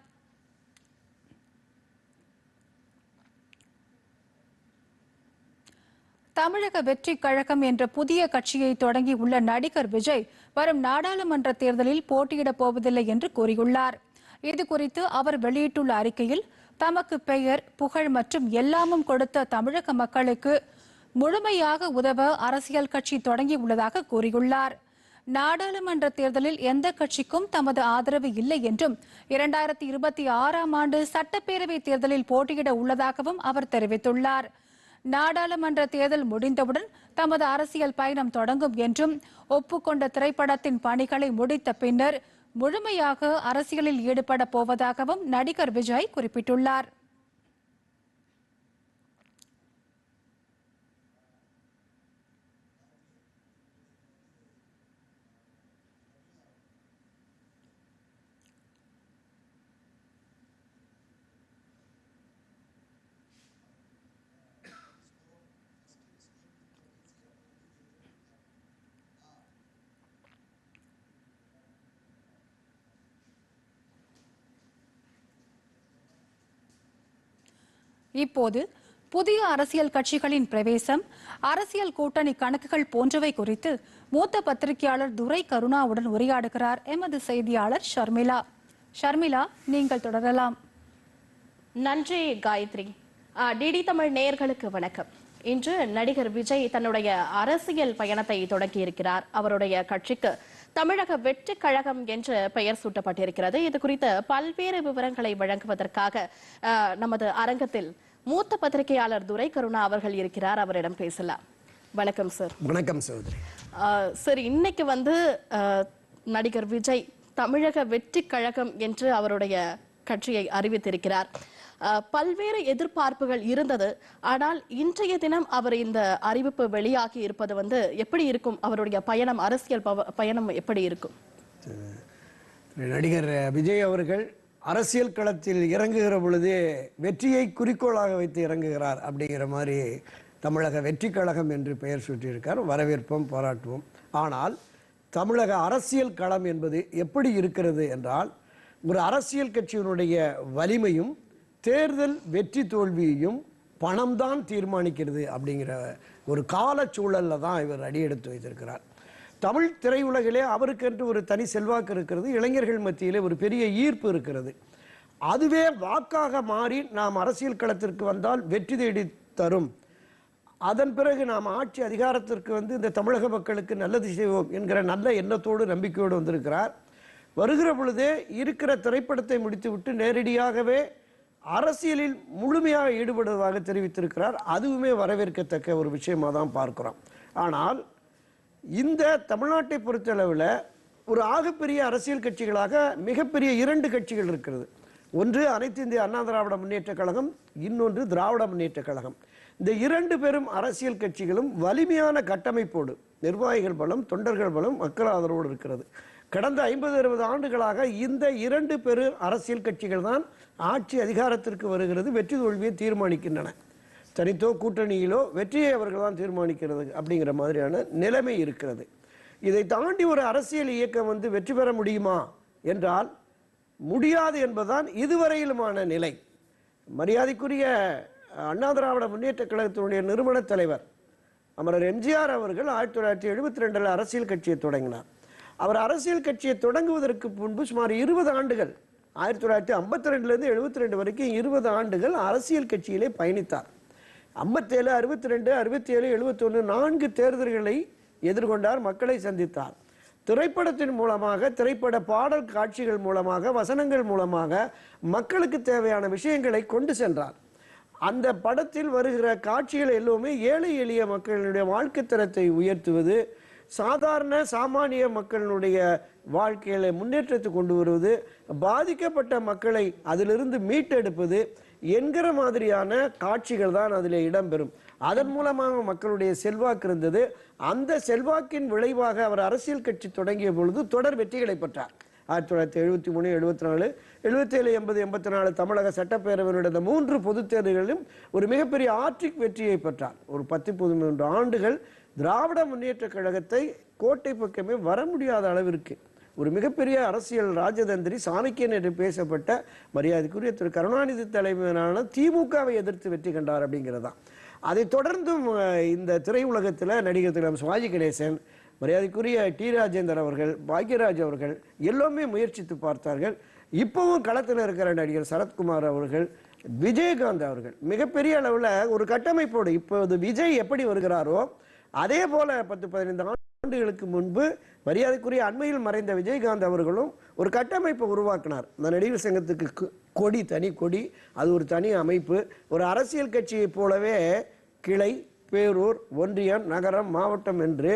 தமிழக வெற்றி கழகம் என்ற புதிய கட்சியை தொடங்கியுள்ள நடிகர் விஜய் வரும் நாடாளுமன்ற தேர்தலில் போட்டியிடப் போவதில்லை என்று கூறியுள்ளார். இதுகுறித்து அவர் வெளியிட்டுள்ள அறிக்கையில், தமக்கு பெயர், புகழ் மற்றும் எல்லாமும் கொடுத்த தமிழக மக்களுக்கு முழுமையாக உதவ அரசியல் கட்சி தொடங்கியுள்ளதாக கூறியுள்ளார். நாடாளுமன்ற தேர்தலில் எந்த கட்சிக்கும் தமது ஆதரவு இல்லை என்றும் 2026ஆம் ஆண்டு சட்டப்பேரவை தேர்தலில் போட்டியிட உள்ளதாகவும் அவர் தெரிவித்துள்ளார். நாடாளுமன்ற தேர்தல் முடிந்தவுடன் தமது அரசியல் பயணம் தொடங்கும் என்றும் ஒப்புக்கொண்ட திரைப்படத்தின் பணிகளை முடித்த பின்னர் முழுமையாக அரசியலில் ஈடுபட போவதாகவும் நடிகர் விஜய் குறிப்பிட்டுள்ளார். இப்போது புதிய அரசியல் கட்சிகளின் பிரவேசம், அரசியல் கூட்டணி கணக்குகள் போன்றவை குறித்து மூத்த பத்திரிகையாளர் துரை கருணாவுடன் உரையாடுகிறார் எமது செய்தியாளர் ஷர்மிளா. ஷர்மிளா, நீங்கள் தொடரலாம். நன்றி காயத்ரி. டிடி தமிழ் நேயர்களுக்கு வணக்கம். இன்று நடிகர் விஜய் தன்னுடைய அரசியல் பயணத்தை தொடங்கியிருக்கிறார். அவருடைய கட்சிக்கு தமிழக வெற்றி கழகம் என்று பெயர் சூட்டப்பட்டிருக்கிறது. இது குறித்த பல்வேறு விவரங்களை வழங்குவதற்காக நமது அரங்கத்தில் மூத்த பத்திரிகையாளர் துரை கருணா அவர்கள் இருக்கிறார். அவரிடம் பேசலாம். வணக்கம் சார். வணக்கம் சகோதரி. சார், இன்னைக்கு நடிகர் விஜய் தமிழக வெற்றி கழகம் என்று அவருடைய கட்சியை அறிவித்திருக்கிறார். பல்வேறு எதிர்பார்ப்புகள் இருந்தது. ஆனால் இன்றைய தினம் அவர் இந்த அறிவிப்பு வெளியாகி இருப்பது எப்படி இருக்கும்? அவருடைய பயணம், அரசியல் பயணம் எப்படி இருக்கும்? நடிகர் விஜய் அவர்கள் அரசியல் களத்தில் இறங்குகிற பொழுது வெற்றியை குறிக்கோளாக வைத்து இறங்குகிறார் அப்படிங்கிற மாதிரி தமிழக வெற்றி கழகம் என்று பெயர் சூட்டியிருக்கார். வரவேற்போம், பாராட்டுவோம். ஆனால் தமிழக அரசியல் களம் என்பது எப்படி இருக்கிறது என்றால், ஒரு அரசியல் கட்சியினுடைய வலிமையும் தேர்தல் வெற்றி தோல்வியையும் பணம்தான் தீர்மானிக்கிறது அப்படிங்கிற ஒரு கால சூழலில் தான் இவர் அடியெடுத்து வைத்திருக்கிறார். தமிழ் திரையுலகிலே அவருக்கென்று ஒரு தனி செல்வாக்கு இருக்கிறது. இளைஞர்கள் மத்தியிலே ஒரு பெரிய ஈர்ப்பு இருக்கிறது. அதுவே வாக்காக மாறி நாம் அரசியல் களத்திற்கு வந்தால் வெற்றி தேடி தரும், அதன் பிறகு நாம் ஆட்சி அதிகாரத்திற்கு இந்த தமிழக மக்களுக்கு நல்லது செய்வோம் என்கிற நல்ல எண்ணத்தோடு நம்பிக்கையோடு வந்திருக்கிறார். வருகிற பொழுதே இருக்கிற திரைப்படத்தை முடித்துவிட்டு நேரடியாகவே அரசியலில் முழுமையாக ஈடுபடுவதாக தெரிவித்திருக்கிறார். அதுவுமே வரவேற்கத்தக்க ஒரு விஷயமாக தான் பார்க்கிறோம். ஆனால் இந்த தமிழ்நாட்டை பொறுத்தளவில் ஒரு ஆகப்பெரிய அரசியல் கட்சிகளாக மிகப்பெரிய 2 கட்சிகள் இருக்கிறது. ஒன்று அனைத்து இந்திய அண்ணா திராவிட முன்னேற்ற கழகம், இன்னொன்று திராவிட முன்னேற்ற கழகம். இந்த 2 பெரும் அரசியல் கட்சிகளும் வலிமையான கட்டமைப்போடு, நிர்வாகிகள் பலம், தொண்டர்கள் பலம், மக்கள் ஆதரவோடு இருக்கிறது. கடந்த 50-60 ஆண்டுகளாக இந்த 2 பெரு அரசியல் கட்சிகள் தான் ஆட்சி அதிகாரத்திற்கு வருகிறது, வெற்றி தோல்வியை தீர்மானிக்கின்றன. தனித்தோ கூட்டணியிலோ வெற்றியை அவர்கள் தான் தீர்மானிக்கிறது அப்படிங்கிற மாதிரியான நிலைமை இருக்கிறது. இதை தாண்டி ஒரு அரசியல் இயக்கம் வெற்றி பெற முடியுமா என்றால் முடியாது என்பதுதான் இதுவரையிலுமான நிலை. மரியாதைக்குரிய அண்ணா திராவிட முன்னேற்ற கழகத்தினுடைய நிறுவன தலைவர் அமரர் எம்ஜிஆர் அவர்கள் 1972 அரசியல் கட்சியை தொடங்கினார். அவர் அரசியல் கட்சியை தொடங்குவதற்கு முன்பு சுமார் 20 ஆண்டுகள், 1952 72 வரைக்கும் 20 ஆண்டுகள் அரசியல் கட்சியிலே பயணித்தார். 57, 62, 67, 71 4 தேர்தல்களை எதிர்கொண்டார், மக்களை சந்தித்தார். திரைப்படத்தின் மூலமாக, திரைப்பட பாடல் காட்சிகள் மூலமாக, வசனங்கள் மூலமாக மக்களுக்கு தேவையான விஷயங்களை கொண்டு சென்றார். அந்த படத்தில் வருகிற காட்சிகள் எல்லோருமே ஏழை எளிய மக்களுடைய வாழ்க்கை தரத்தை உயர்த்துவது, சாதாரண சாமானிய மக்களுடைய வாழ்க்கையில முன்னேற்றத்தை கொண்டு வருவது, பாதிக்கப்பட்ட மக்களை அதிலிருந்து மீட்டெடுப்பது என்கிற மாதிரியான காட்சிகள் தான் அதில் இடம்பெறும். அதன் மூலமாக மக்களுடைய செல்வாக்கு இருந்தது. அந்த செல்வாக்கின் விளைவாக அவர் அரசியல் கட்சி தொடங்கிய பொழுது தொடர் வெற்றிகளை பெற்றார். 1973, 74, 77, 80, 84 தமிழக சட்டப்பேரவையுடைய 3 பொதுத் தேர்தல்களிலும் ஒரு மிகப்பெரிய ஆட்ரிக் வெற்றியை பெற்றார். ஒரு 10-13 ஆண்டுகள் திராவிட முன்னேற்ற கழகத்தை கோட்டை பக்கமே வர முடியாத அளவிற்கு ஒரு மிகப்பெரிய அரசியல் ராஜதந்திரி, சாணக்கியன் என்று பேசப்பட்ட மரியாதைக்குரிய திரு கருணாநிதி தலைமையிலான திமுகவை எதிர்த்து வெற்றி கண்டார் அப்படிங்கிறதான். அதை தொடர்ந்தும் இந்த திரையுலகத்தில் நடிகர் திரு சிவாஜி கணேசன், மரியாதைக்குரிய டி ராஜேந்தர் அவர்கள், பாக்யராஜ் அவர்கள் எல்லோருமே முயற்சித்து பார்த்தார்கள். இப்பவும் களத்தில் இருக்கிற நடிகர் சரத்குமார் அவர்கள், விஜயகாந்த் அவர்கள் மிகப்பெரிய அளவில் ஒரு கட்டமைப்போடு இப்போது விஜய் எப்படி வருகிறாரோ அதே போல 10-15 ஆண்டுகளுக்கு முன்பு மரியாதைக்குரிய அண்மையில் மறைந்த விஜயகாந்த் அவர்களும் ஒரு கட்டமைப்பை உருவாக்கினார். அந்த நடிகர் சங்கத்துக்கு கொடி, தனி கொடி, அது ஒரு தனி அமைப்பு. ஒரு அரசியல் கட்சியை போலவே கிளை, பேரூர், ஒன்றியம், நகரம், மாவட்டம் என்று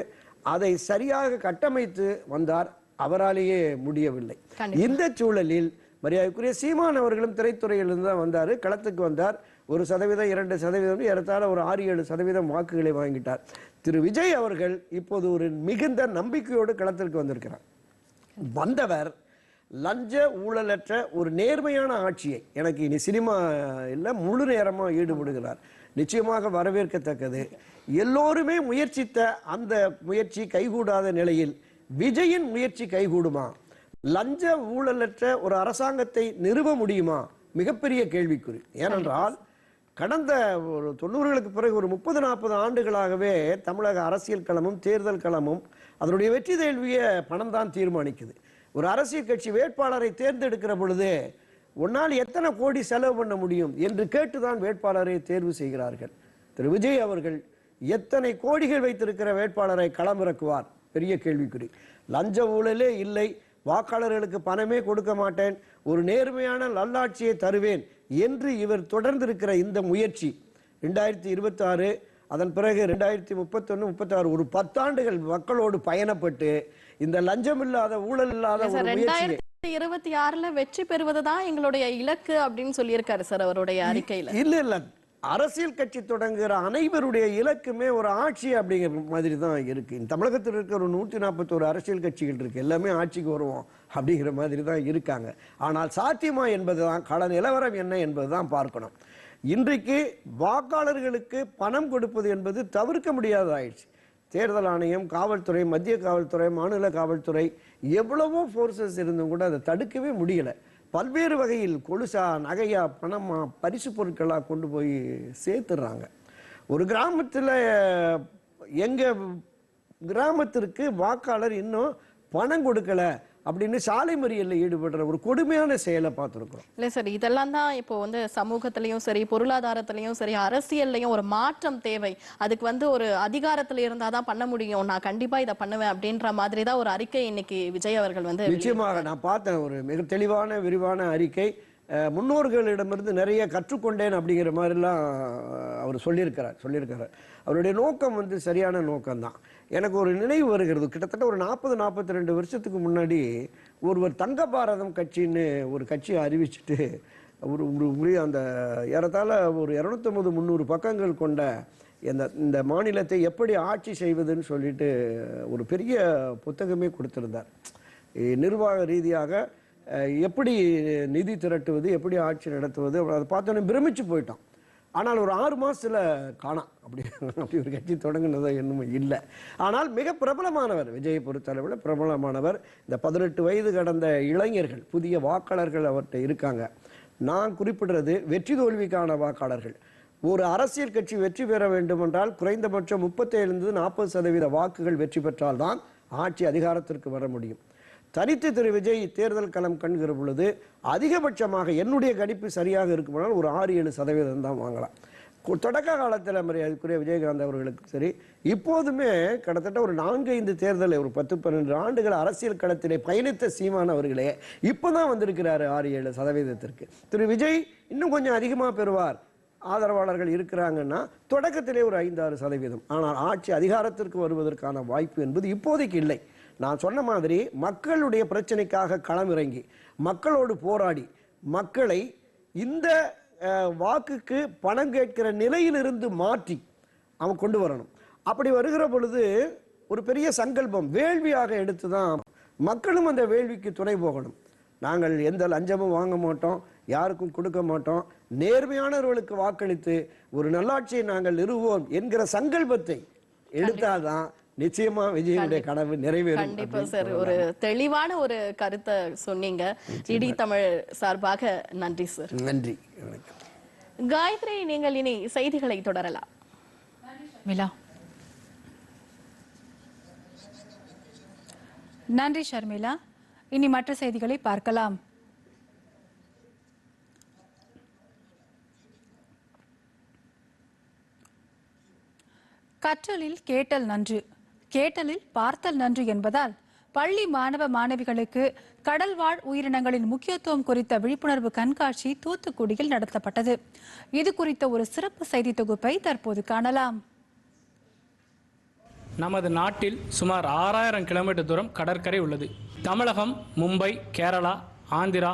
அதை சரியாக கட்டமைத்து வந்தார். அவராலேயே முடியவில்லை. இந்த சூழலில் மரியாதைக்குரிய சீமான் அவர்களும் திரைத்துறையிலிருந்து தான் வந்தார். களத்துக்கு வந்தார். 1%, 2% ஏறத்தாழ ஒரு 6-7% வாக்குகளை வாங்கிட்டார். திரு விஜய் அவர்கள் இப்போது ஒரு மிகுந்த நம்பிக்கையோடு களத்திற்கு வந்திருக்கிறார். வந்தவர் லஞ்ச ஊழலற்ற ஒரு நேர்மையான ஆட்சியை, எனக்கு இனி சினிமா இல்லை முழு நேரமாக ஈடுபடுகிறார். நிச்சயமாக வரவேற்கத்தக்கது. எல்லோருமே முயற்சித்த அந்த முயற்சி கைகூடாத நிலையில் விஜயின் முயற்சி கைகூடுமா? லஞ்ச ஊழலற்ற ஒரு அரசாங்கத்தை நிறுவ முடியுமா? மிகப்பெரிய கேள்விக்குறி. ஏனென்றால் கடந்த ஒரு 90களுக்கு பிறகு ஒரு 30-40 ஆண்டுகளாகவே தமிழக அரசியல் களமும் தேர்தல் களமும் அதனுடைய வெற்றி தோல்வியை பணம் தான் தீர்மானிக்குது. ஒரு அரசியல் கட்சி வேட்பாளரை தேர்ந்தெடுக்கிற பொழுது உன்னால் எத்தனை கோடி செலவு பண்ண முடியும் என்று கேட்டுதான் வேட்பாளரை தேர்வு செய்கிறார்கள். திரு விஜய் அவர்கள் எத்தனை கோடிகள் வைத்திருக்கிற வேட்பாளரை களமிறக்குவார்? பெரிய கேள்விக்குறி. லஞ்ச ஊழலே இல்லை, வாக்காளர்களுக்கு பணமே கொடுக்க மாட்டேன், ஒரு நேர்மையான நல்லாட்சியை தருவேன் என்று இவர் தொடர்ந்திருக்கிற இந்த முயற்சி 2026 அதன் பிறகு 2031-36 ஒரு 10 ஆண்டுகள் மக்களோடு பயணப்பட்டு இந்த லஞ்சம் இல்லாத ஊழல் இல்லாத ஒரு முயற்சி 2026ல வெற்றி பெறுவதுதான் எங்களுடைய இலக்கு அப்படின்னு சொல்லியிருக்காரு சார் அவருடைய அறிக்கையில. இல்ல அரசியல் கட்சி தொடங்குகிற அனைவருடைய இலக்குமே ஒரு ஆட்சி அப்படிங்கிற மாதிரி தான் இருக்கு. தமிழகத்தில் இருக்கிற ஒரு 141 அரசியல் கட்சிகள் இருக்கு, எல்லாமே ஆட்சிக்கு வருவோம் அப்படிங்கிற மாதிரி தான் இருக்காங்க. ஆனால் சாத்தியமா என்பதுதான் கள நிலவரம் என்ன என்பதுதான் பார்க்கணும். இன்றைக்கு வாக்காளர்களுக்கு பணம் கொடுப்பது என்பது தவிர்க்க முடியாத ஆயிடுச்சு. தேர்தல் ஆணையம், காவல்துறை, மத்திய காவல்துறை, மாநில காவல்துறை எவ்வளவோ ஃபோர்ஸஸ் இருந்தும் கூட அதை தடுக்கவே முடியல. பல்வேறு வகையில் கொலுசா, நகையா, பணமா, பரிசு பொருட்களாக கொண்டு போய் சேர்த்துடுறாங்க. ஒரு கிராமத்தில் எங்க கிராமத்திற்கு வாக்காளர் இன்னும் பணம் கொடுக்கல அப்படின்னு சாலை மறியலில் ஈடுபடுற ஒரு கொடுமையான செயலை பார்த்துருக்கிறோம். இல்லை சார், இதெல்லாம் தான் இப்போ வந்து சமூகத்திலையும் சரி, பொருளாதாரத்திலையும் சரி, அரசியல்லையும் ஒரு மாற்றம் தேவை. அதுக்கு ஒரு அதிகாரத்தில் இருந்தால் தான் பண்ண முடியும், நான் கண்டிப்பா இதை பண்ணுவேன் அப்படின்ற மாதிரி தான் ஒரு அறிக்கை இன்னைக்கு விஜய் அவர்கள் நிச்சயமாக நான் பார்த்தேன். ஒரு மிக தெளிவான விரிவான அறிக்கை. முன்னோர்களிடமிருந்து நிறைய கற்றுக்கொண்டேன் அப்படிங்கிற மாதிரிலாம் அவர் சொல்லியிருக்கிறார். அவருடைய நோக்கம் சரியான நோக்கம்தான். எனக்கு ஒரு நினைவு வருகிறது. கிட்டத்தட்ட ஒரு 40-42 வருஷத்துக்கு முன்னாடி ஒருவர் தங்க பாரதம் கட்சின்னு ஒரு கட்சியை அறிவிச்சுட்டு ஒரு அந்த ஏறத்தாழ ஒரு 250-300 பக்கங்கள் கொண்ட இந்த மாநிலத்தை எப்படி ஆட்சி செய்வதுன்னு சொல்லிட்டு ஒரு பெரிய புத்தகமே கொடுத்திருந்தார். நிர்வாக ரீதியாக எப்படி நிதி திரட்டுவது, எப்படி ஆட்சி நடத்துவது, அதை பார்த்தோன்னே பிரமிச்சு போயிட்டோம். ஆனால் ஒரு 6 மாசத்துல காணாம். அப்படி ஒரு கட்சி தொடங்கினதோ என்னமோ இல்லை. ஆனால் மிக பிரபலமானவர், விஜயை பொறுத்தளவில் பிரபலமானவர். இந்த 18 வயது கடந்த இளைஞர்கள், புதிய வாக்காளர்கள் அவர்கிட்ட இருக்காங்க. நான் குறிப்பிடுறது வெற்றி தோல்விக்கான வாக்காளர்கள். ஒரு அரசியல் கட்சி வெற்றி பெற வேண்டும் என்றால் குறைந்தபட்சம் 37-40% வாக்குகள் வெற்றி பெற்றால்தான் ஆட்சி அதிகாரத்திற்கு வர முடியும். தனித்து திரு விஜய் தேர்தல் களம் கண்கிற பொழுது அதிகபட்சமாக என்னுடைய கணிப்பு சரியாக இருக்குமானால் ஒரு 6-7% தான் வாங்கலாம். தொடக்க காலத்தில் மரியாதைக்குரிய விஜயகாந்த் அவர்களுக்கு சரி, இப்போதுமே கிட்டத்தட்ட ஒரு 4-5 தேர்தலை ஒரு 10-12 ஆண்டுகள் அரசியல் களத்திலே பயணித்த சீமான் அவர்களே இப்போதான் வந்திருக்கிறாரு 6-7%. திரு விஜய் இன்னும் கொஞ்சம் அதிகமாக பெறுவார், ஆதரவாளர்கள் இருக்கிறாங்கன்னா தொடக்கத்திலே ஒரு 5-6%. ஆனால் ஆட்சி அதிகாரத்திற்கு வருவதற்கான வாய்ப்பு என்பது இப்போதைக்கு இல்லை. நான் சொன்ன மாதிரி மக்களுடைய பிரச்சனைக்காக களமிறங்கி மக்களோடு போராடி மக்களை இந்த வாக்குக்கு பணம் கேட்கிற நிலையிலிருந்து மாற்றி அவன் கொண்டு வரணும். அப்படி வருகிற பொழுது ஒரு பெரிய சங்கல்பம் வேள்வியாக எடுத்துதான் மக்களும் அந்த வேள்விக்கு துணை போகணும். நாங்கள் எந்த லஞ்சமும் வாங்க மாட்டோம், யாருக்கும் கொடுக்க மாட்டோம், நேர்மையானவர்களுக்கு வாக்களித்து ஒரு நல்லாட்சியை நாங்கள் நிறுவோம் என்கிற சங்கல்பத்தை எடுத்தால்தான் நிச்சயமா விஜயனுடைய கனவு நிறைவேறும். கண்டிப்பா சார், ஒரு தெளிவான ஒரு கருத்தை சொன்னீங்க. டிடி தமிழ் சார்பாக நன்றி சார். நன்றி. காயத்ரி, நீங்கள் இனி செய்திகளை தொடரலாம். மிலா. நன்றி ஷர்மிளா. இனி மற்ற செய்திகளை பார்க்கலாம். கற்றலில் கேட்டல் நன்று, கேட்டலில் பார்த்தல் நன்று என்பதால் பள்ளி மாணவ மாணவிகளுக்கு கடல்வாழ் உயிரினங்களின் முக்கியத்துவம் குறித்த விழிப்புணர்வு கண்காட்சி தூத்துக்குடியில் நடத்தப்பட்டது. இது குறித்த ஒரு சிறப்பு செய்தி தொகுப்பை தற்போது காணலாம். நமது நாட்டில் சுமார் 6000 கிலோமீட்டர் தூரம் கடற்கரை உள்ளது. தமிழகம், மும்பை, கேரளா, ஆந்திரா,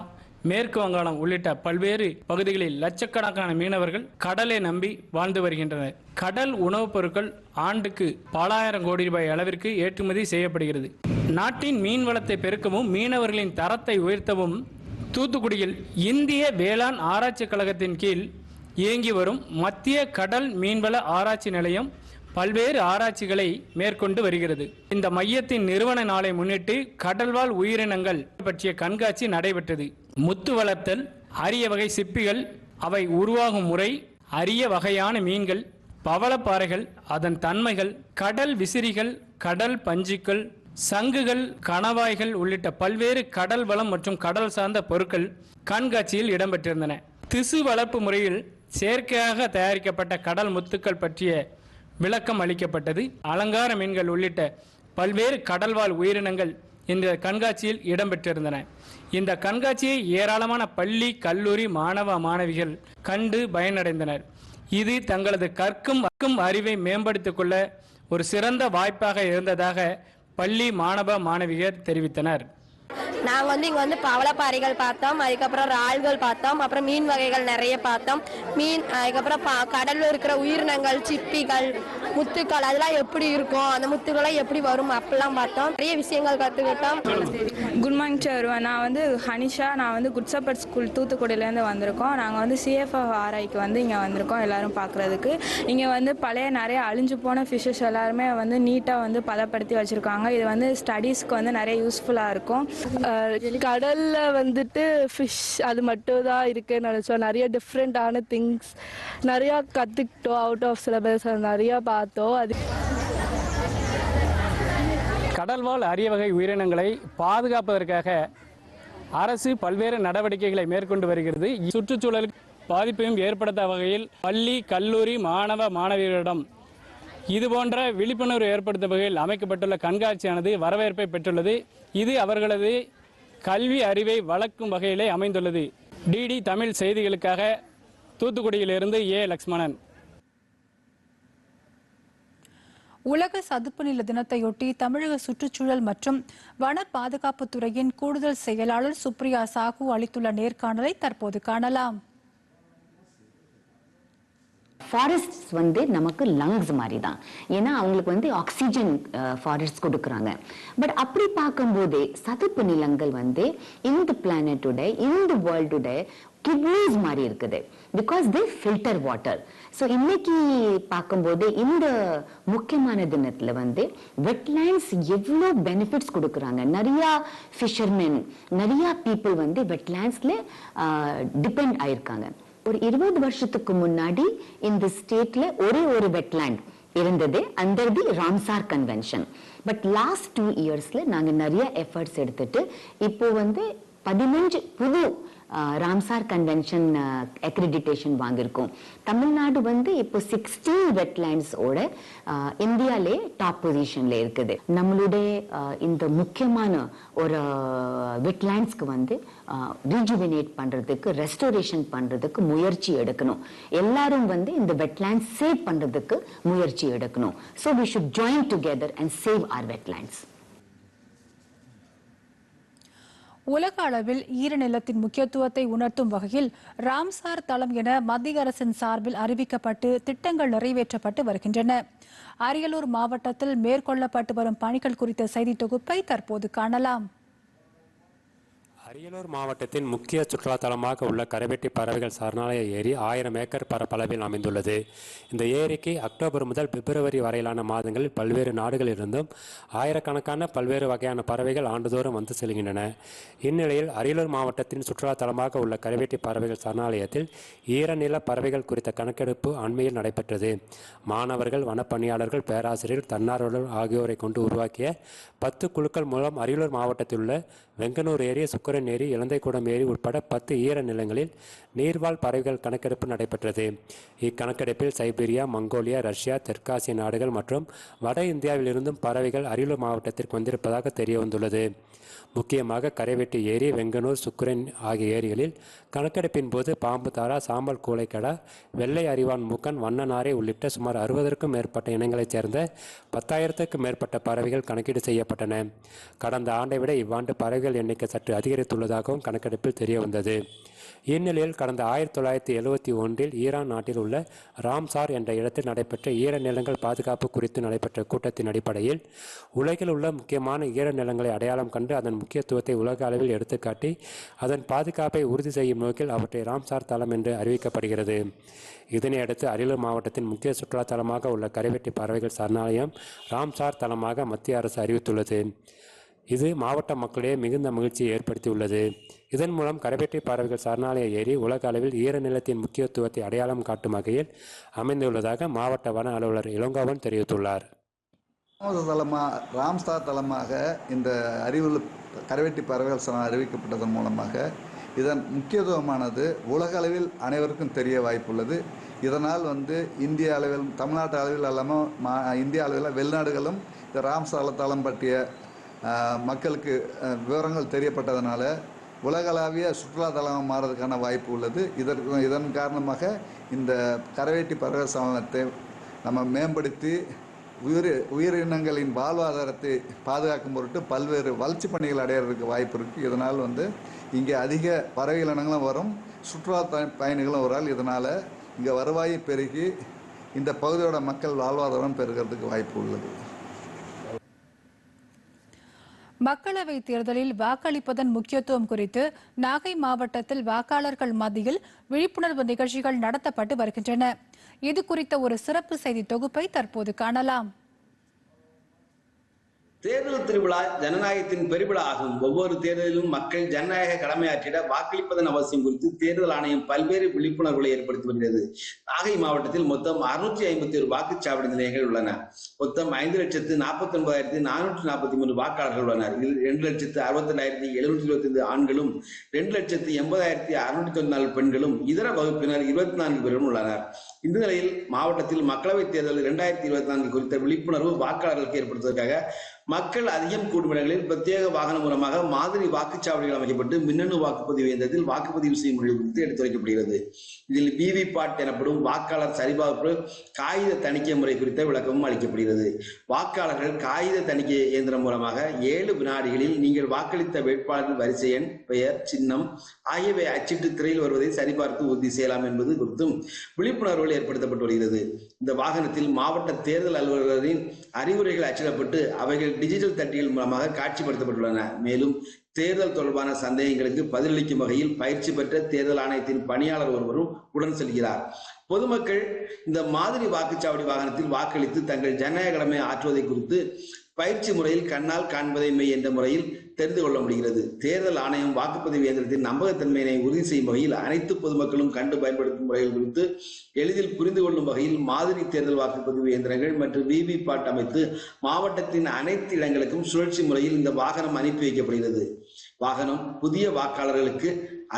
மேற்கு வங்காளம் உள்ளிட்ட பல்வேறு பகுதிகளில் லட்சக்கணக்கான மீனவர்கள் கடலை நம்பி வாழ்ந்து வருகின்றனர். கடல் உணவுப் பொருட்கள் ஆண்டுக்கு பல ஆயிரம் கோடி ரூபாய் அளவிற்கு ஏற்றுமதி செய்யப்படுகிறது. நாட்டின் மீன் வளத்தை பெருக்கவும் மீனவர்களின் தரத்தை உயர்த்தவும் தூத்துக்குடியில் இந்திய வேளாண் ஆராய்ச்சி கழகத்தின் கீழ் இயங்கி வரும் மத்திய கடல் மீன்வள ஆராய்ச்சி நிலையம் பல்வேறு ஆராய்ச்சிகளை மேற்கொண்டு வருகிறது. இந்த மையத்தின் நிறுவன நாளை முன்னிட்டு கடல்வாழ் உயிரினங்கள் பற்றிய கண்காட்சி நடைபெற்றது. முத்து வளர்த்தல், அரிய வகை சிப்பிகள், அவை உருவாகும் முறை, அரிய வகையான மீன்கள், பவளப்பாறைகள், அதன் தன்மைகள், கடல் விசிறிகள், கடல் பஞ்சுக்கள், சங்குகள், கணவாய்கள் உள்ளிட்ட பல்வேறு கடல் வளம் மற்றும் கடல் சார்ந்த பொருட்கள் கண்காட்சியில் இடம்பெற்றிருந்தன. திசு வளர்ப்பு முறையில் செயற்கையாக தயாரிக்கப்பட்ட கடல் முத்துக்கள் பற்றிய விளக்கம் அளிக்கப்பட்டது. அலங்கார மீன்கள் உள்ளிட்ட பல்வேறு கடல்வாழ் உயிரினங்கள் இந்த கண்காட்சியில் இடம்பெற்றிருந்தன. இந்த கண்காட்சியை ஏராளமான பள்ளி, கல்லூரி மாணவ மாணவிகள் கண்டு பயனடைந்தனர். இது தங்களது கற்கும் அறிவை மேம்படுத்திக் கொள்ள ஒரு சிறந்த வாய்ப்பாக இருந்ததாக பள்ளி மாணவ மாணவியர் தெரிவித்தனர். நாங்கள் இங்கே பவளப்பாறைகள் பார்த்தோம், அதுக்கப்புறம் இறால்கள் பார்த்தோம், அப்புறம் மீன் வகைகள் நிறைய பார்த்தோம். அதுக்கப்புறம் கடலில் இருக்கிற உயிரினங்கள், சிப்பிகள், முத்துக்கள் அதெல்லாம் எப்படி இருக்கும், அந்த முத்துக்களை எப்படி வரும் அப்படிலாம் பார்த்தோம். நிறைய விஷயங்கள் கற்றுக்கிட்டோம். குட் மார்னிங் சார், நான் ஹனிஷா, நான் குட் ஷெப்பர்ட் ஸ்கூல் தூத்துக்குடியிலேருந்து வந்திருக்கோம். நாங்கள் CFRIக்கு இங்கே வந்திருக்கோம் எல்லாரும் பார்க்குறதுக்கு. இங்கே பழைய நிறைய அழிஞ்சு போன ஃபிஷ்ஷஸ் எல்லாருமே நீட்டாக பதப்படுத்தி வச்சுருக்காங்க. இது ஸ்டடீஸ்க்கு நிறைய யூஸ்ஃபுல்லாக இருக்கும். கடல்ல ஃபிஷ் அது மட்டும் தான் இருக்குன்னு நினைச்சோம். நிறைய டிஃப்ரெண்டான திங்ஸ் நிறைய கத்துக்கிட்டோம். அவுட் ஆஃப் சிலபஸ் நிறைய பார்த்தோம். அது கடல்வாழ் அரிய வகை உயிரினங்களை பாதுகாப்பதற்காக அரசு பல்வேறு நடவடிக்கைகளை மேற்கொண்டு வருகிறது. சுற்றுச்சூழலுக்கு பாதிப்பையும் ஏற்படுத்த வகையில் பள்ளி, கல்லூரி மாணவ மாணவியரிடம் இதுபோன்ற விழிப்புணர்வு ஏற்படுத்தும் வகையில் அமைக்கப்பட்டுள்ள கண்காட்சியானது வரவேற்பை பெற்றுள்ளது. இது அவர்களது கல்வி அறிவை வளர்க்கும் வகையிலே அமைந்துள்ளது. டிடி தமிழ் செய்திகளுக்காக தூத்துக்குடியிலிருந்து லக்ஷ்மணன். உலக சதுப்பு நில தினத்தையொட்டி தமிழக சுற்றுச்சூழல் மற்றும் வன பாதுகாப்புத் துறையின் கூடுதல் செயலாளர் சுப்ரியா சாஹூ அளித்துள்ள நேர்காணலை தற்போது காணலாம். ஃபாரஸ்ட்ஸ் நமக்கு லங்ஸ் மாதிரி தான். ஏன்னா அவங்களுக்கு ஆக்சிஜன் ஃபாரஸ்ட் கொடுக்குறாங்க. பட் அப்படி பார்க்கும்போதே சதுப்பு நிலங்கள் இந்த பிளானட்டோட, இந்த வேர்ல்டோட கிட்னிஸ் மாதிரி இருக்குது. Because they filter water. So இன்னைக்கு பார்க்கும்போது இந்த முக்கியமான தினத்துல வெட்லேண்ட்ஸ் எவ்வளோ பெனிஃபிட்ஸ் கொடுக்குறாங்க. நிறையா ஃபிஷர்மென், நிறையா பீப்புள் வெட்லேண்ட்ஸ்ல டிபெண்ட் ஆயிருக்காங்க. ஒரு 20 வருஷத்துக்கு முன்னாடி இந்த ஸ்டேட்ல ஒரே ஒரு வெட்லேண்ட் இருந்தது, under the Ramsar convention. But last 2 இயர்ஸ்ல நாங்க நிறைய எஃபர்ட்ஸ் எடுத்துட்டு இப்போ 15 புது ராம்சார் கன்வென்ஷன் அக்ரிடிட்டேஷன் வாங்கியிருக்கோம். தமிழ்நாடு இப்போ 16 வெட்லேண்ட்ஸ் ஓட இந்தியாலே டாப் பொசிஷன்ல இருக்குது. நம்மளுடைய இந்த முக்கியமான ஒரு வெட்லேண்ட்ஸ்க்கு ரீஜுவினேட் பண்றதுக்கு, ரெஸ்டோரேஷன் பண்றதுக்கு முயற்சி எடுக்கணும். எல்லாரும் இந்த வெட்லேண்ட்ஸ் சேவ் பண்றதுக்கு முயற்சி எடுக்கணும். So we should join together and save our wetlands. உலக அளவில் ஈரநிலத்தின் முக்கியத்துவத்தை உணர்த்தும் வகையில் ராம்சார் தளம் என மத்திய அரசின் சார்பில் அறிவிக்கப்பட்டு திட்டங்கள் நிறைவேற்றப்பட்டு வருகின்றன. அரியலூர் மாவட்டத்தில் மேற்கொள்ளப்பட்டு வரும் பணிகள் குறித்த செய்தி தொகுப்பை தற்போது காணலாம். அரியலூர் மாவட்டத்தின் முக்கிய சுற்றுலா தலமாக உள்ள கரைவெட்டி பறவைகள் சரணாலய ஏரி 1000 ஏக்கர் பரப்பளவில் அமைந்துள்ளது. இந்த ஏரிக்கு அக்டோபர் முதல் பிப்ரவரி வரையிலான மாதங்களில் பல்வேறு நாடுகளிலிருந்தும் ஆயிரக்கணக்கான பல்வேறு வகையான பறவைகள் ஆண்டுதோறும் வந்து செல்கின்றன. இந்நிலையில் அரியலூர் மாவட்டத்தின் சுற்றுலா தலமாக உள்ள கரைவெட்டி பறவைகள் சரணாலயத்தில் ஈரநில பறவைகள் குறித்த கணக்கெடுப்பு அண்மையில் நடைபெற்றது. மாணவர்கள், வனப்பணியாளர்கள், பேராசிரியர்கள், தன்னார்வலர்கள் ஆகியோரை கொண்டு உருவாக்கிய 10 குழுக்கள் மூலம் அரியலூர் மாவட்டத்தில் உள்ள வெங்கனூர் ஏரி, சுக்கர சுக்கிரன் ஏரி, இலந்தைக்கூடம் ஏரி உட்பட 10 ஈர நிலங்களில் நீர்வாழ் பறவைகள் கணக்கெடுப்பு நடைபெற்றது. இக்கணக்கெடுப்பில் சைபீரியா, மங்கோலியா, ரஷ்யா, தெற்காசிய நாடுகள் மற்றும் வட இந்தியாவிலிருந்தும் பறவைகள் அரியலூர் மாவட்டத்திற்கு வந்திருப்பதாக தெரிய வந்துள்ளது. முக்கியமாக கரைவெட்டி ஏரி, வெங்கனூர், சுக்கிரன் ஆகிய ஏரிகளில் கணக்கெடுப்பின் போது பாம்பு தாரா, சாம்பல் கூளைக்கடா, வெள்ளை அரிவான் மூக்கன், வண்ணநாரை உள்ளிட்ட சுமார் 60க்கும் மேற்பட்ட இனங்களைச் சேர்ந்த 10,000க்கும் மேற்பட்ட பறவைகள் கணக்கீடு செய்யப்பட்டன. கடந்த ஆண்டை விட இவ்வாண்டு பறவைகள் எண்ணிக்கை சற்று அதிகரித்துள்ளதாகவும் கணக்கெடுப்பில் தெரிய வந்தது. இந்நிலையில் கடந்த 1971 ஈரான் நாட்டில் உள்ள ராம்சார் என்ற இடத்தில் நடைபெற்ற ஈர நிலங்கள் பாதுகாப்பு குறித்து நடைபெற்ற கூட்டத்தின் அடிப்படையில் உலகில் உள்ள முக்கியமான ஈர நிலங்களை அடையாளம் கண்டு அதன் முக்கியத்துவத்தை உலக அளவில் எடுத்துக்காட்டி அதன் பாதுகாப்பை உறுதி செய்யும் நோக்கில் அவற்றை ராம்சார் தலம் என்று அறிவிக்கப்படுகிறது. இதனையடுத்து அரியலூர் மாவட்டத்தின் முக்கிய சுற்றுலா தலமாக உள்ள கரைவெட்டி பறவைகள் சரணாலயம் ராம்சார் தலமாக மத்திய அரசு அறிவித்துள்ளது. இது மாவட்ட மக்களிடையே மிகுந்த மகிழ்ச்சியை ஏற்படுத்தியுள்ளது. இதன் மூலம் கரைவெட்டி பறவைகள் சரணாலய ஏரி உலக அளவில் ஈரநிலத்தின் முக்கியத்துவத்தை அடையாளம் காட்டும் வகையில் அமைந்துள்ளதாக மாவட்ட வன அலுவலர் இளங்கோவன் தெரிவித்துள்ளார். ராம்சார் தலமாக இந்த கரைவெட்டி பறவைகள் சரணாலயம் அறிவிக்கப்பட்டதன் மூலமாக இதன் முக்கியத்துவமானது உலக அளவில் அனைவருக்கும் தெரிய வாய்ப்புள்ளது. இதனால் இந்திய அளவில், தமிழ்நாட்டு அளவில் இல்லாமல் இந்திய அளவில் வெளிநாடுகளும் இந்த ராம்சார் தலம் பற்றிய மக்களுக்கு விவரங்கள் தெரியப்பட்டதனால உலகளாவிய சுற்றுலா தலமாக மாறுவதற்கான வாய்ப்பு உள்ளது. இதன் காரணமாக இந்த கரைவெட்டி பறவை சரணாலயத்தை நம்ம மேம்படுத்தி உயிரினங்களின் வாழ்வாதாரத்தை பாதுகாக்கும் பொருட்டு பல்வேறு வளர்ச்சி பணிகள் அடையிறதுக்கு வாய்ப்பு இருக்குது. இதனால் இங்கே அதிக பறவை இனங்களும் வரும், சுற்றுலா பயணிகளும் வரால் இதனால் இங்கே வருவாயை பெருகி இந்த பகுதியோட மக்கள் வாழ்வாதாரம் பெருகிறதுக்கு வாய்ப்பு உள்ளது. மக்களவைத் தேர்தலில் வாக்களிப்பதன் முக்கியத்துவம் குறித்து நாகை மாவட்டத்தில் வாக்காளர்கள் மத்தியில் விழிப்புணர்வு நிகழ்ச்சிகள் நடத்தப்பட்டு வருகின்றன. இது குறித்த ஒரு சிறப்பு செய்தி தொகுப்பை தற்போது காணலாம். தேர்தல் திருவிழா ஜனநாயகத்தின் பெருவிழா ஆகும். ஒவ்வொரு தேர்தலிலும் மக்கள் ஜனநாயக கடமையாற்றிட வாக்களிப்பதன் அவசியம் குறித்து தேர்தல் ஆணையம் பல்வேறு விழிப்புணர்வுகளை ஏற்படுத்தி வருகிறது. நாகை மாவட்டத்தில் மொத்தம் 651 வாக்குச்சாவடி நிலையங்கள் உள்ளன. மொத்தம் 5,49,443 வாக்காளர்கள் உள்ளனர். இதில் 2,62,725 ஆண்களும் 2,80,694 பெண்களும் இதர வகுப்பினர் 24 பேரும் உள்ளனர். இந்த நிலையில் மாவட்டத்தில் மக்களவைத் தேர்தல் 2024 குறித்த விழிப்புணர்வு வாக்காளர்களுக்கு ஏற்படுத்துவதற்காக மக்கள் அதிகம் கூடும் இடங்களில் பிரத்யேக வாகனம் மூலமாக மாதிரி வாக்குச்சாவடிகள் அமைக்கப்பட்டு மின்னணு வாக்குப்பதிவு இயந்திரத்தில் வாக்குப்பதிவு செய்யும் முறை குறித்து எடுத்துரைக்கப்படுகிறது. இதில் விவிபாட் எனப்படும் வாக்காளர் சரிபார்ப்பு காகித தணிக்கை முறை குறித்த விளக்கமும் அளிக்கப்படுகிறது. வாக்காளர்கள் காகித தணிக்கை இயந்திரம் மூலமாக 7 வினாடிகளில் நீங்கள் வாக்களித்த வேட்பாளரின் வரிசை எண், பெயர், சின்னம் ஆகியவை அச்சிட்டு திரையில் வருவதை சரிபார்த்து உறுதி செய்யலாம் என்பது குறித்தும் விழிப்புணர்வுகள் ஏற்படுத்தப்பட்டு வருகிறது. இந்த வாகனத்தில் மாவட்ட தேர்தல் அலுவலரின் அறிவுரைகள் அச்சிடப்பட்டு அவைகள் டிஜிட்டல் தட்டிகள் மூலமாக காட்சிப்படுத்தப்பட்டுள்ளன. மேலும் தேர்தல் தொடர்பான சந்தேகங்களுக்கு பதிலளிக்கும் வகையில் பயிற்சி பெற்ற தேர்தல் ஆணையத்தின் பணியாளர் ஒருவரும் உடன் செல்கிறார். பொதுமக்கள் இந்த மாதிரி வாக்குச்சாவடி வாகனத்தில் வாக்களித்து தங்கள் ஜனநாயக கடமை ஆற்றுவதை குறித்து பயிற்சி முறையில் கண்ணால் காண்பதை மெய் என்ற முறையில் தெரிந்து கொள்ள முடிகிறது. தேர்தல் ஆணையம் வாக்குப்பதிவு இயந்திரத்தின் நம்பகத்தன்மையினை உறுதி செய்யும் வகையில் அனைத்து பொதுமக்களும் கண்டு பயன்படுத்தும் முறைகள் குறித்து எளிதில் புரிந்து கொள்ளும் வகையில் மாதிரி தேர்தல் வாக்குப்பதிவு இயந்திரங்கள் மற்றும் விவிபாட் அமைத்து மாவட்டத்தின் அனைத்து இடங்களுக்கும் சுழற்சி முறையில் இந்த வாகனம் அனுப்பி வைக்கப்படுகிறது. வாகனம் புதிய வாக்காளர்களுக்கு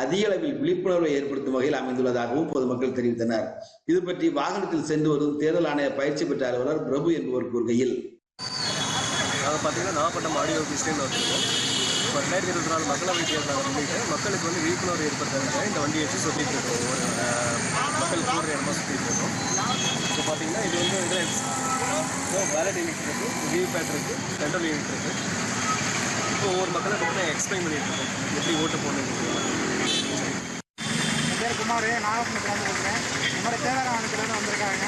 அதிக அளவில் விழிப்புணர்வை ஏற்படுத்தும் வகையில் அமைந்துள்ளதாகவும் பொதுமக்கள் தெரிவித்தனர். இது பற்றி வாகனத்தில் சென்று வரும் தேர்தல் ஆணைய பயிற்சி பெற்ற அலுவலர் பிரபு என்பவர் கூறுகையில், நாங்கள் பார்த்தீங்கன்னா நாகப்பட்டினம் ஆடியோ ஆஃபீஸ்லேருந்து வந்திருக்கோம். இப்போ 2024 மக்களவை தேர்தலை முன்னிட்டு மக்களுக்கு விழிப்புணர்வு ஏற்படுத்துறதுக்காக இந்த வண்டியை வச்சு சுற்றிட்டு இருக்கோம். ஒரு மக்கள் கூடுற இடமா சுற்றிட்டு இருக்கோம். இப்போ பார்த்தீங்கன்னா இது பேலட் யூனிட் இருக்குது, விவிபேட் இருக்குது, சென்ட்ரல் யூனிட் இருக்குது. இப்போ ஒவ்வொரு மக்களை பார்த்தீங்கன்னா எக்ஸ்பிளைன் பண்ணிட்டு இருக்கோம் எப்படி ஓட்டு போடணும்னு. என் பேர் குமார், நாகப்பட்டினத்துலேருந்து இருக்கிறேன். என்னோட தேர்தல் ஆணையத்துலேருந்து வந்திருக்காங்க.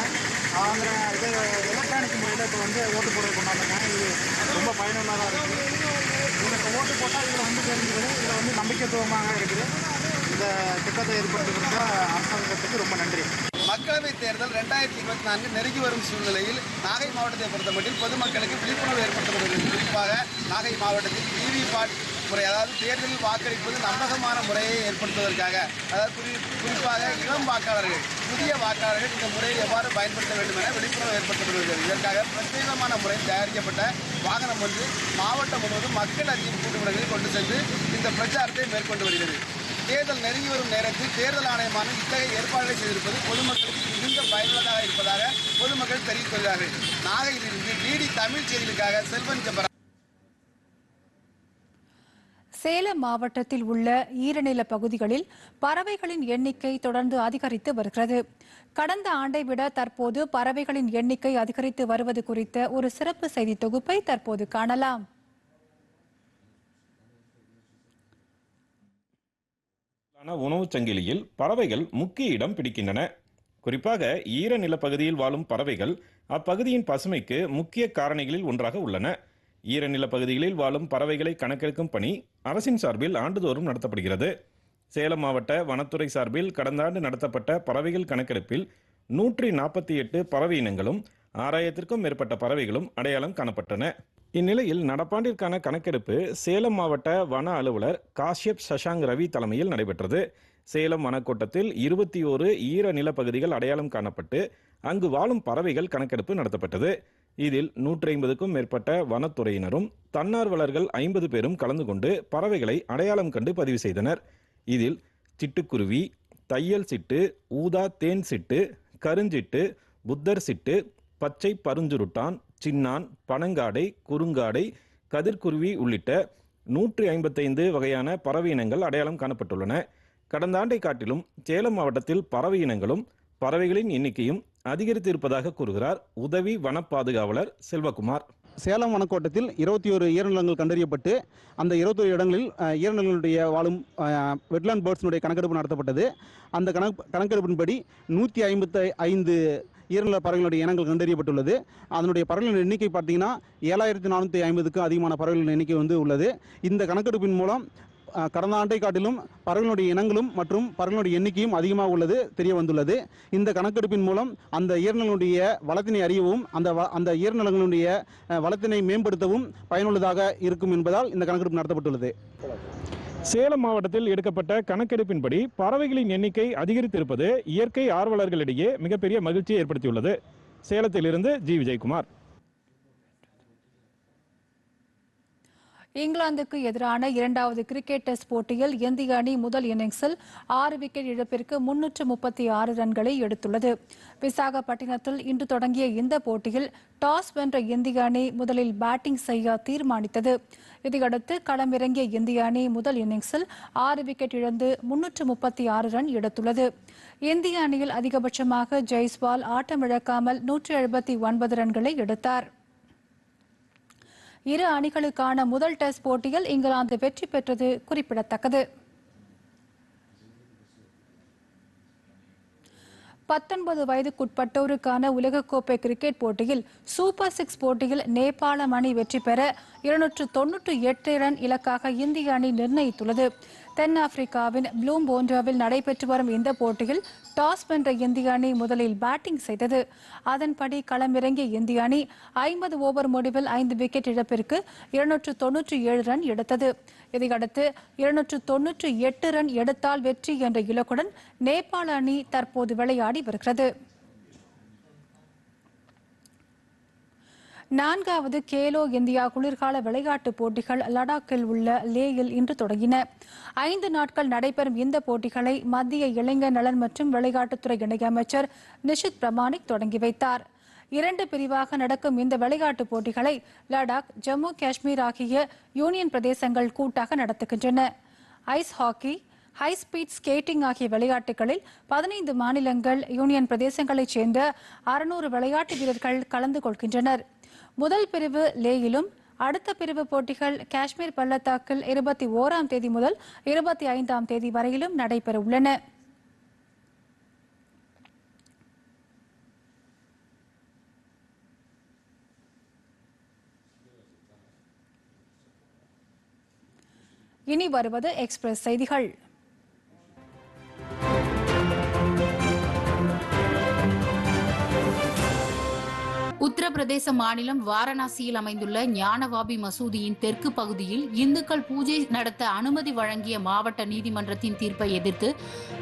அவங்க இது எலக்ட்ரானிக் முறையில் இப்போ ஓட்டு போட கொண்டாந்துருக்காங்க. இது ரொம்ப பயனுள்ளதாக இருக்குது. இதில் இப்போ ஓட்டு போட்டால் இதில் தெரிஞ்சுக்கிறது, இதில் நம்பிக்கைத்துவமாக இருக்குது. இந்த திட்டத்தை ஏற்படுத்தி கொடுத்த அரசாங்கத்துக்கு ரொம்ப நன்றி. மக்களவைத் தேர்தல் 2024 நெருங்கி வரும் சூழ்நிலையில் நாகை மாவட்டத்தை பொறுத்தமட்டில் பொதுமக்களுக்கு விழிப்புணர்வு ஏற்படுத்தப்படுகிறது. குறிப்பாக நாகை மாவட்டத்தில் விவிபாட் முறை, அதாவது தேர்தலில் வாக்களிப்பது நம்பகமான முறையை ஏற்படுத்துவதற்காக, அதாவது குறிப்பாக இளம் வாக்காளர்கள், புதிய வாக்காளர்கள் இந்த முறையை எவ்வாறு பயன்படுத்த வேண்டும் என விழிப்புணர்வு ஏற்படுத்தப்படுகிறது. இதற்காக பிரத்யேகமான முறை தயாரிக்கப்பட்ட வாகனம் ஒன்று மாவட்டம் முழுவதும் மக்கள் அதிகம் கூட்டும் இடங்களில் கொண்டு சென்று இந்த இந்த பிரச்சாரத்தை மேற்கொண்டு வருகிறது. தேர்தல் நெருங்கி வரும் நேரத்தில் தேர்தல் ஆணையமான இத்தகைய ஏற்பாடுகளை செய்திருப்பது பொதுமக்களுக்கு மிகுந்த பயனுள்ளதாக இருப்பதாக பொதுமக்கள் தெரிவித்துள்ளார்கள். நாகையிலிருந்து டிடி தமிழ் செய்திகளுக்காக செல்வன் ஜெபரா. சேலம் மாவட்டத்தில் உள்ள ஈரநில பகுதிகளில் பறவைகளின் எண்ணிக்கை தொடர்ந்து அதிகரித்து வருகிறது. கடந்த ஆண்டை விட தற்போது பறவைகளின் எண்ணிக்கை அதிகரித்து வருவது குறித்த ஒரு சிறப்பு செய்தி தொகுப்பை தற்போது காணலாம். உணவுச் சங்கிலியில் பறவைகள் முக்கிய இடம் பிடிக்கின்றன. குறிப்பாக ஈரநில பகுதியில் வாழும் பறவைகள் அப்பகுதியின் பசுமைக்கு முக்கிய காரணிகளில் ஒன்றாக உள்ளன. ஈரநில பகுதிகளில் வாழும் பறவைகளை கணக்கெடுக்கும் பணி அரசின் சார்பில் ஆண்டுதோறும் நடத்தப்படுகிறது. சேலம் மாவட்ட வனத்துறை சார்பில் கடந்த ஆண்டு நடத்தப்பட்ட பறவைகள் கணக்கெடுப்பில் 148 பறவை இனங்களும் 6000க்கும் மேற்பட்ட பறவைகளும் அடையாளம் காணப்பட்டன. இந்நிலையில் நடப்பாண்டிற்கான கணக்கெடுப்பு சேலம் மாவட்ட வன அலுவலர் காஷ்யப் சஷாங் ரவி தலைமையில் நடைபெற்றது. சேலம் வனக்கோட்டத்தில் 21 ஈரநில பகுதிகள் அடையாளம் காணப்பட்டு அங்கு வாழும் பறவைகள் கணக்கெடுப்பு நடத்தப்பட்டது. இதில் 150க்கும் மேற்பட்ட வனத்துறையினரும் தன்னார்வலர்கள் 50 பேரும் கலந்து கொண்டு பறவைகளை அடையாளம் கண்டு பதிவு செய்தனர். இதில் சிட்டுக்குருவி, தையல் சிட்டு, ஊதா தேன் சிட்டு, கருஞ்சிட்டு, புத்தர் சிட்டு, பச்சை பருஞ்சுருட்டான், சின்னான், பனங்காடை, குறுங்காடை, கதிர்குருவி உள்ளிட்ட 155 வகையான பறவை இனங்கள் அடையாளம் காணப்பட்டுள்ளன. கடந்த ஆண்டை காட்டிலும் சேலம் மாவட்டத்தில் பறவை இனங்களும் பறவைகளின் எண்ணிக்கையும் அதிகரித்து இருப்பதாக கூறுகிறார் உதவி வன பாதுகாவலர் செல்வகுமார். சேலம் வனக்கோட்டத்தில் 21 ஈரநிலங்கள் கண்டறியப்பட்டு அந்த 21 இடங்களில் ஈரநிலங்களுடைய வாழும் வெட்லாண்ட் பேர்ட்ஸினுடைய கணக்கெடுப்பு நடத்தப்பட்டது. அந்த கணக்கெடுப்பின்படி 155 ஈரநில பறவைகளுடைய இனங்கள் கண்டறியப்பட்டுள்ளது. அதனுடைய பறவைகளின் எண்ணிக்கை பார்த்தீங்கன்னா 7450க்கும் அதிகமான பறவைகளின் எண்ணிக்கை உள்ளது. இந்த கணக்கெடுப்பின் மூலம் கடந்த ஆண்டை காட்டிலும் பறவைகளுடைய இனங்களும் மற்றும் பறவைகளுடைய எண்ணிக்கையும் அதிகமாக உள்ளது தெரிய வந்துள்ளது. இந்த கணக்கெடுப்பின் மூலம் அந்த ஈரநிலங்களுடைய வளத்தினை அறியவும் அந்த ஈரநிலங்களுடைய வளத்தினை மேம்படுத்தவும் பயனுள்ளதாக இருக்கும் என்பதால் இந்த கணக்கெடுப்பு நடத்தப்பட்டுள்ளது. சேலம் மாவட்டத்தில் எடுக்கப்பட்ட கணக்கெடுப்பின்படி பறவைகளின் எண்ணிக்கை அதிகரித்திருப்பது இயற்கை ஆர்வலர்களிடையே மிகப்பெரிய மகிழ்ச்சியை ஏற்படுத்தியுள்ளது. சேலத்திலிருந்து ஜி விஜயகுமார். இங்கிலாந்துக்கு எதிரான 2வது கிரிக்கெட் டெஸ்ட் போட்டியில் இந்திய அணி முதல் இன்னிங்ஸில் 6 விக்கெட் இழப்பிற்கு 336 ரன்களை எடுத்துள்ளது. விசாகப்பட்டினத்தில் இன்று தொடங்கிய இந்த போட்டியில் டாஸ் வென்ற இந்திய அணி முதலில் பேட்டிங் செய்ய தீர்மானித்தது. இதையடுத்து களமிறங்கிய இந்திய அணி முதல் இன்னிங்ஸில் 6 விக்கெட் இழந்து 336 ரன் எடுத்துள்ளது. இந்திய அணியில் அதிகபட்சமாக ஜெய்ஸ்வால் ஆட்டமிழக்காமல் 179 ரன்களை எடுத்தார். இரு அணிகளுக்கான முதல் டெஸ்ட் போட்டியில் இங்கிலாந்து வெற்றி பெற்றது குறிப்பிடத்தக்கது. 19 வயதுக்குட்பட்டோருக்கான உலகக்கோப்பை கிரிக்கெட் போட்டியில் சூப்பர் 6 போட்டியில் நேபாளம் அணி வெற்றி பெற 298 ரன் இலக்காக இந்திய அணி நிர்ணயித்துள்ளது. தென்னாப்பிரிக்காவின் ப்ளூம்போண்டாவில் நடைபெற்று வரும் இந்த போட்டியில் டாஸ் வென்ற இந்திய அணி முதலில் பேட்டிங் செய்தது. அதன்படி களமிறங்கிய இந்திய அணி 50 ஓவர் முடிவில் 5 விக்கெட் இழப்பிற்கு 297 ரன் எடுத்தது. இதையடுத்து 298 ரன் எடுத்தால் வெற்றி என்ற இலக்குடன் நேபாள அணி தற்போது விளையாடி வருகிறது. 4வது கேலோ இந்தியா குளிர்கால விளையாட்டுப் போட்டிகள் லடாக்கில் உள்ள லேயில் இன்று தொடங்கின. 5 நாட்கள் நடைபெறும் இந்த போட்டிகளை மத்திய இளைஞர் நலன் மற்றும் விளையாட்டுத்துறை இணையமைச்சர் நிஷித் பிரமாணிக் தொடங்கி வைத்தார். 2 பிரிவாக நடக்கும் இந்த விளையாட்டுப் போட்டிகளை லடாக், ஜம்மு காஷ்மீர் ஆகிய யூனியன் பிரதேசங்கள் கூட்டாக நடத்துகின்றன. Ice hockey, high speed skating ஆகிய விளையாட்டுகளில் 15 மாநிலங்கள், யூனியன் பிரதேசங்களைச் சேர்ந்த 600 விளையாட்டு வீரர்கள் கலந்து கொள்கின்றனர். முதல் பிரிவு லேயிலும், அடுத்த பிரிவு போட்டிகள் காஷ்மீர் பள்ளத்தாக்கில் 21ஆம் தேதி முதல் 25ஆம் தேதி வரையிலும் நடைபெற உள்ளன. இனி வருவது எக்ஸ்பிரஸ் செய்திகள். உத்தரப்பிரதேச மாநிலம் வாரணாசியில் அமைந்துள்ள ஞானவாபி மசூதியின் தெற்கு பகுதியில் இந்துக்கள் பூஜை நடத்த அனுமதி வழங்கிய மாவட்ட நீதிமன்றத்தின் தீர்ப்பை எதிர்த்து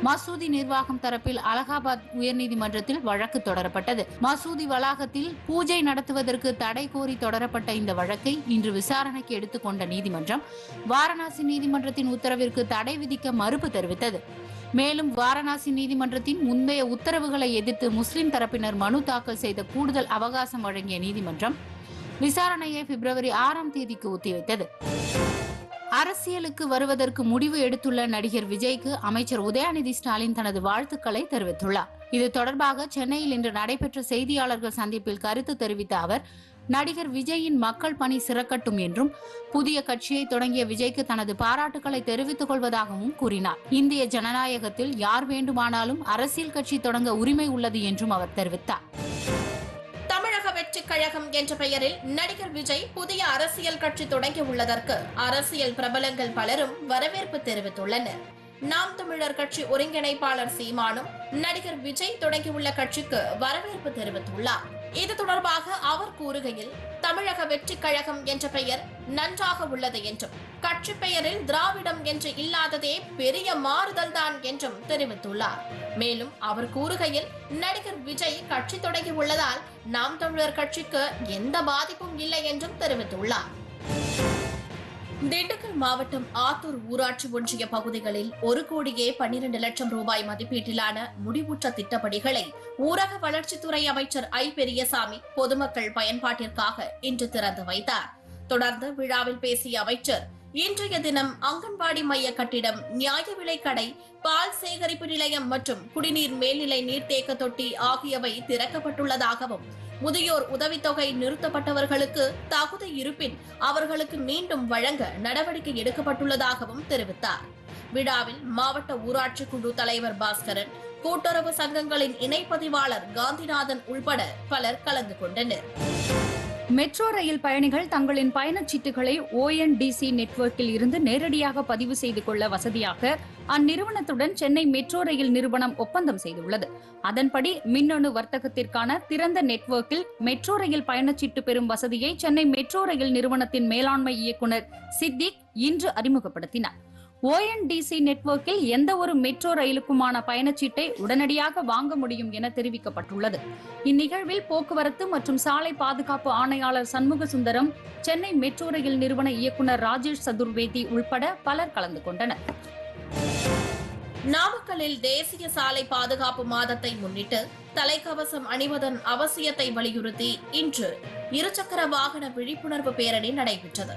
மசூதி நிர்வாகம் தரப்பில் அலகாபாத் உயர்நீதிமன்றத்தில் வழக்கு தொடரப்பட்டது. மசூதி வளாகத்தில் பூஜை நடத்துவதற்கு தடை கோரி தொடரப்பட்ட இந்த வழக்கை இன்று விசாரணைக்கு எடுத்துக்கொண்ட நீதிமன்றம் வாரணாசி நீதிமன்றத்தின் உத்தரவிற்கு தடை விதிக்க மறுப்பு தெரிவித்தது. மேலும் வாரணாசி நீதிமன்றத்தின் முந்தைய உத்தரவுகளை எதிர்த்து முஸ்லிம் தரப்பினர் மனு தாக்கல் செய்த கூடுதல் அவகாசம் வழங்கிய நீதிமன்றம் விசாரணையை பிப்ரவரி 6ஆம் தேதிக்கு ஒத்திவைத்தது. அரசியலுக்கு வருவதற்கு முடிவு எடுத்துள்ள நடிகர் விஜய்க்கு அமைச்சர் உதயநிதி ஸ்டாலின் தனது வாழ்த்துக்களை தெரிவித்துள்ளார். இது தொடர்பாக சென்னையில் இன்று நடைபெற்ற செய்தியாளர்கள் சந்திப்பில் கருத்து தெரிவித்த அவர், நடிகர் விஜயின் மக்கள் பணி சிறக்கட்டும் என்றும் புதிய கட்சியை தொடங்கிய விஜய்க்கு தனது பாராட்டுக்களை தெரிவித்துக் கொள்வதாகவும் கூறினார். இந்திய ஜனநாயகத்தில் யார் வேண்டுமானாலும் அரசியல் கட்சி தொடங்க உரிமை உள்ளது என்றும் அவர் தெரிவித்தார். தமிழக வெற்றி கழகம் என்ற பெயரில் நடிகர் விஜய் புதிய அரசியல் கட்சி தொடங்கி உள்ளதற்கு அரசியல் பிரபலங்கள் பலரும் வரவேற்பு தெரிவித்துள்ளனர். நாம் தமிழர் கட்சி ஒருங்கிணைப்பாளர் சீமானும் நடிகர் விஜய் தொடங்கியுள்ள கட்சிக்கு வரவேற்பு தெரிவித்துள்ளார். இது தொடர்பாக அவர் கூறுகையில், தமிழக வெற்றி கழகம் என்ற பெயர் நன்றாக உள்ளது என்றும் கட்சி பெயரில் திராவிடம் என்று இல்லாததே பெரிய மாறுதல் தான் என்றும் தெரிவித்துள்ளார். மேலும் அவர் கூறுகையில், நடிகர் விஜய் கட்சி தொடங்கி உள்ளதால் நாம் தமிழர் கட்சிக்கு எந்த பாதிப்பும் இல்லை என்றும் தெரிவித்துள்ளார். திண்டுக்கல் மாவட்டம் ஆத்தூர் ஊராட்சி ஒன்றிய பகுதிகளில் 1,12,00,000 ரூபாய் மதிப்பீட்டிலான முடிவுற்ற திட்டப்பணிகளை ஊரக வளர்ச்சித்துறை அமைச்சர் ஐ. பெரியசாமி பொதுமக்கள் பயன்பாட்டிற்காக இன்று திறந்து வைத்தார். தொடர்ந்து விழாவில் பேசிய அமைச்சர், இன்றைய தினம் அங்கன்வாடி மைய கட்டிடம், நியாய விலைக் கடை, பால் சேகரிப்பு நிலையம் மற்றும் குடிநீர் மேல்நிலை நீர்த்தேக்க தொட்டி ஆகியவை திறக்கப்பட்டுள்ளதாகவும், முதியோர் உதவித்தொகை நிறுத்தப்பட்டவர்களுக்கு தகுதி இருப்பின் அவர்களுக்கு மீண்டும் வழங்க நடவடிக்கை எடுக்கப்பட்டுள்ளதாகவும் தெரிவித்தார். விழாவில் மாவட்ட ஊராட்சி குழு தலைவர் பாஸ்கரன், கூட்டுறவு சங்கங்களின் இணைப்பதிவாளர் காந்திநாதன் உள்பட பலர் கலந்து கொண்டனர். மெட்ரோ ரயில் பயணிகள் தங்களின் பயணச்சீட்டுகளை ONDC நெட்வொர்க்கில் இருந்து நேரடியாக பதிவு செய்து கொள்ள வசதியாக அந்நிறுவனத்துடன் சென்னை மெட்ரோ ரயில் நிறுவனம் ஒப்பந்தம் செய்துள்ளது. அதன்படி மின்னணு வர்த்தகத்திற்கான திறந்த நெட்வொர்க்கில் மெட்ரோ ரயில் பயணச்சீட்டு பெறும் வசதியை சென்னை மெட்ரோ ரயில் நிறுவனத்தின் மேலாண்மை இயக்குநர் சித்திக் இன்று அறிமுகப்படுத்தினார். ONDC நெட்வொர்க்கில் எந்த ஒரு மெட்ரோ ரயிலுக்குமான பயணச்சீட்டை உடனடியாக வாங்க முடியும் என தெரிவிக்கப்பட்டுள்ளது. இந்நிகழ்வில் போக்குவரத்து மற்றும் சாலை பாதுகாப்பு ஆணையாளர் சண்முக சுந்தரம், சென்னை மெட்ரோ ரயில் நிறுவன இயக்குநர் ராஜேஷ் சதுர்வேதி உள்பட பலர் கலந்து கொண்டனர். நாமக்கல்லில் தேசிய சாலை பாதுகாப்பு மாதத்தை முன்னிட்டு தலைக்கவசம் அணிவதன் அவசியத்தை வலியுறுத்தி இன்று இருசக்கர வாகன விழிப்புணர்வு பேரணி நடைபெற்றது.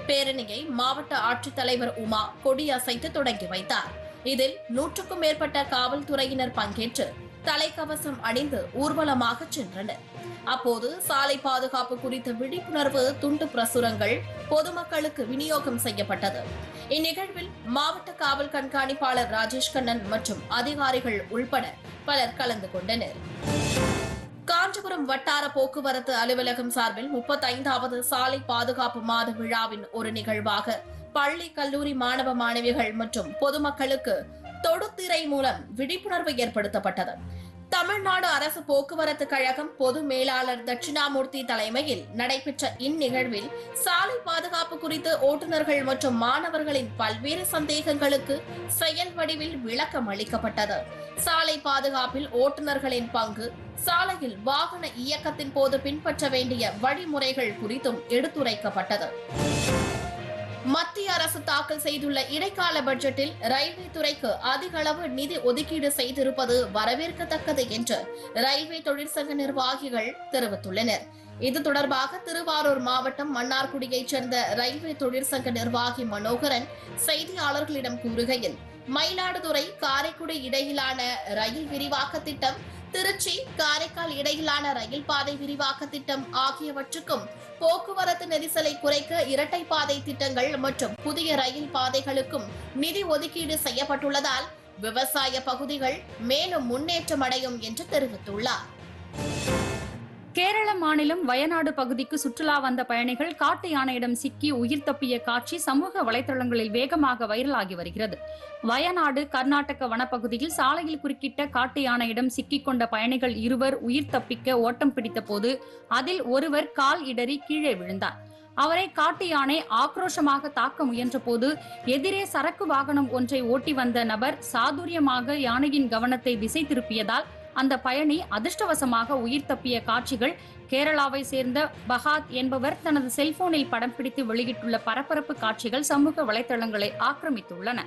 பேரணியை மாவட்ட ஆட்சித்தலைவர் உமா கொடியசைத்து தொடங்கி வைத்தார். இதில் 100க்கும் மேற்பட்ட காவல்துறையினர் பங்கேற்று தலைக்கவசம் அணிந்து ஊர்வலமாக சென்றனர். அப்போது சாலை பாதுகாப்பு குறித்த விழிப்புணர்வு துண்டு பிரசுரங்கள் பொதுமக்களுக்கு விநியோகம் செய்யப்பட்டது. இந்நிகழ்வில் மாவட்ட காவல் கண்காணிப்பாளர் ராஜேஷ் கண்ணன் மற்றும் அதிகாரிகள் உள்பட பலர் கலந்து கொண்டனர். காஞ்சிபுரம் வட்டார போக்குவரத்து அலுவலகம் சார்பில் 35வது சாலை பாதுகாப்பு மாத விழாவின் ஒரு நிகழ்வாக பள்ளி, கல்லூரி மாணவ மாணவிகள் மற்றும் பொதுமக்களுக்கு தொடுதிரை மூலம் விழிப்புணர்வு ஏற்படுத்தப்பட்டது. தமிழ்நாடு அரசு போக்குவரத்து கழகம் பொது மேலாளர் தட்சிணாமூர்த்தி தலைமையில் நடைபெற்ற இந்நிகழ்வில் சாலை பாதுகாப்பு குறித்து ஓட்டுநர்கள் மற்றும் மாணவர்களின் பல்வேறு சந்தேகங்களுக்கு செயல் வடிவில் விளக்கம் அளிக்கப்பட்டது. சாலை பாதுகாப்பில் ஓட்டுநர்களின் பங்கு, சாலையில் வாகன இயக்கத்தின் போது பின்பற்ற வேண்டிய வழிமுறைகள் குறித்தும் எடுத்துரைக்கப்பட்டது. மத்திய அரசு தாக்கல் செய்துள்ள இடைக்கால பட்ஜெட்டில் ரயில்வே துறைக்கு அதிக அளவு நிதி ஒதுக்கீடு செய்திருப்பது வரவேற்கத்தக்கது என்று ரயில்வே தொழிற்சங்க நிர்வாகிகள் தெரிவித்துள்ளனர். இது தொடர்பாக திருவாரூர் மாவட்டம் மன்னார்குடியைச் சேர்ந்த ரயில்வே தொழிற்சங்க நிர்வாகி மனோகரன் செய்தியாளர்களிடம் கூறுகையில், மயிலாடுதுறை, காரைக்குடி இடையிலான ரயில் விரிவாக்க திட்டம், திருச்சி, காரைக்கால் இடையிலான ரயில் பாதை விரிவாக்க திட்டம் ஆகியவற்றுக்கும் போக்குவரத்து நெரிசலை குறைக்க இரட்டை பாதை திட்டங்கள் மற்றும் புதிய ரயில் பாதைகளுக்கும் நிதி ஒதுக்கீடு செய்யப்பட்டுள்ளதால் விவசாய பகுதிகள் மேலும் முன்னேற்றம் அடையும் என்று தெரிவித்துள்ளார். கேரள மாநிலம் வயநாடு பகுதிக்கு சுற்றுலா வந்த பயணிகள் காட்டு யானையிடம் சிக்கி உயிர் தப்பிய காட்சி சமூக வலைதளங்களில் வேகமாக வைரலாகி வருகிறது. வயநாடு கர்நாடக வனப்பகுதியில் சாலையில் குறுக்கிட்ட காட்டு யானையிடம் சிக்கிக் கொண்ட பயணிகள் இருவர் உயிர் தப்பிக்க ஓட்டம் பிடித்த போது அதில் ஒருவர் கால் இடறி கீழே விழுந்தார். அவரை காட்டு யானை ஆக்ரோஷமாக தாக்க முயன்ற போது எதிரே சரக்கு வாகனம் ஒன்றை ஓட்டி வந்த நபர் சாதுரியமாக யானையின் கவனத்தை திசை திருப்பியதால் அந்த பயணி அதிர்ஷ்டவசமாக உயிர் தப்பிய காட்சிகள் கேரளாவை சேர்ந்த பஹாத் என்பவர் தனது செல்போனில் படம் பிடித்து வெளியிட்டுள்ள பரபரப்பு காட்சிகள் சமூக வலைதளங்களை ஆக்கிரமித்துள்ளன.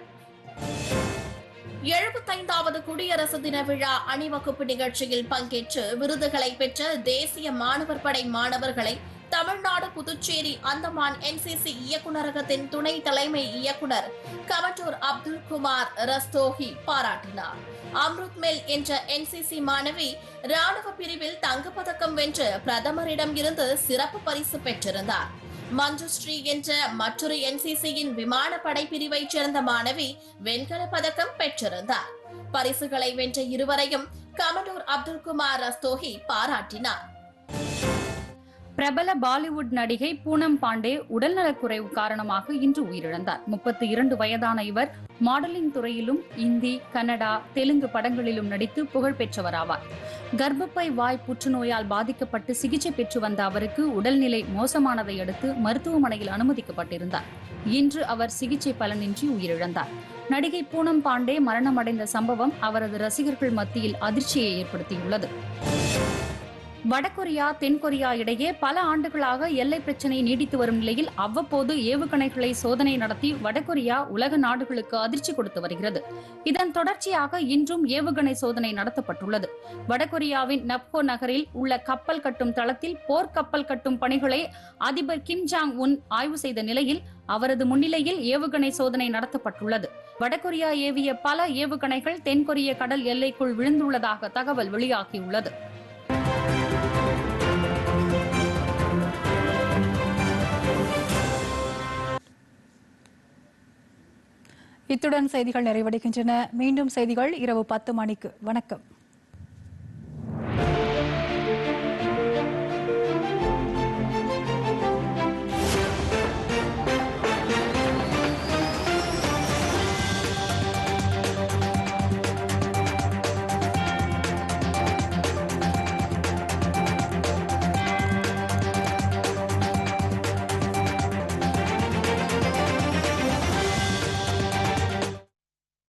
75வது குடியரசு தின விழா அணிவகுப்பு நிகழ்ச்சியில் பங்கேற்று விருதுகளை பெற்ற தேசிய மாணவர் படை மாணவர்களை தமிழ்நாடு புதுச்சேரி அந்தமான் NCC இயக்குநரகத்தின் துணை தலைமை இயக்குனர் கமட்டூர் அப்துல் குமார் ரஸ்தோஹி பாராட்டினார். அம்ருத் மெல் என்ற NCC மாணவி ராணுவ பிரிவில் தங்கப்பதக்கம் வென்று பிரதமரிடம் இருந்து சிறப்பு பரிசு பெற்றிருந்தார். மஞ்சுஸ்ரீ என்ற மற்றொரு NCCயின் விமானப்படை பிரிவைச் சேர்ந்த மாணவி வெண்கல பதக்கம் பெற்றிருந்தார். பரிசுகளை வென்ற இருவரையும் கமட்டூர் அப்துல் குமார் ரஸ்தோஹி பாராட்டினார். பிரபல பாலிவுட் நடிகை பூனம் பாண்டே உடல்நலக்குறைவு காரணமாக இன்று உயிரிழந்தார். 32 வயதான இவர் மாடலிங் துறையிலும் இந்தி, கன்னடா, தெலுங்கு படங்களிலும் நடித்து புகழ் பெற்றவராவார். கர்ப்பப்பை வாய் புற்றுநோயால் பாதிக்கப்பட்டு சிகிச்சை பெற்று வந்த அவருக்கு உடல்நிலை மோசமானதை அடுத்து மருத்துவமனையில் அனுமதிக்கப்பட்டிருந்தார். இன்று அவர் சிகிச்சை பலனின்றி உயிரிழந்தார். நடிகை பூனம் பாண்டே மரணமடைந்த சம்பவம் அவரது ரசிகர்கள் மத்தியில் அதிர்ச்சியை ஏற்படுத்தியுள்ளது. வடகொரியா தென்கொரியா இடையே பல ஆண்டுகளாக எல்லை பிரச்சினை நீடித்து வரும் நிலையில் அவ்வப்போது ஏவுகணைகளை சோதனை நடத்தி வடகொரியா உலக நாடுகளுக்கு அதிர்ச்சி கொடுத்து வருகிறது. இதன் தொடர்ச்சியாக இன்றும் ஏவுகணை சோதனை நடத்தப்பட்டுள்ளது. வடகொரியாவின் நப்கோ நகரில் உள்ள கப்பல் கட்டும் தளத்தில் போர்க்கப்பல் கட்டும் பணிகளை அதிபர் கிம் ஜாங் உன் ஆய்வு செய்த நிலையில் அவரது முன்னிலையில் ஏவுகணை சோதனை நடத்தப்பட்டுள்ளது. வடகொரியா ஏவிய பல ஏவுகணைகள் தென்கொரிய கடல் எல்லைக்குள் விழுந்துள்ளதாக தகவல் வெளியாகியுள்ளது. இத்துடன் செய்திகள் நிறைவடைகின்றன. மீண்டும் செய்திகள் இரவு 10 மணிக்கு. வணக்கம்.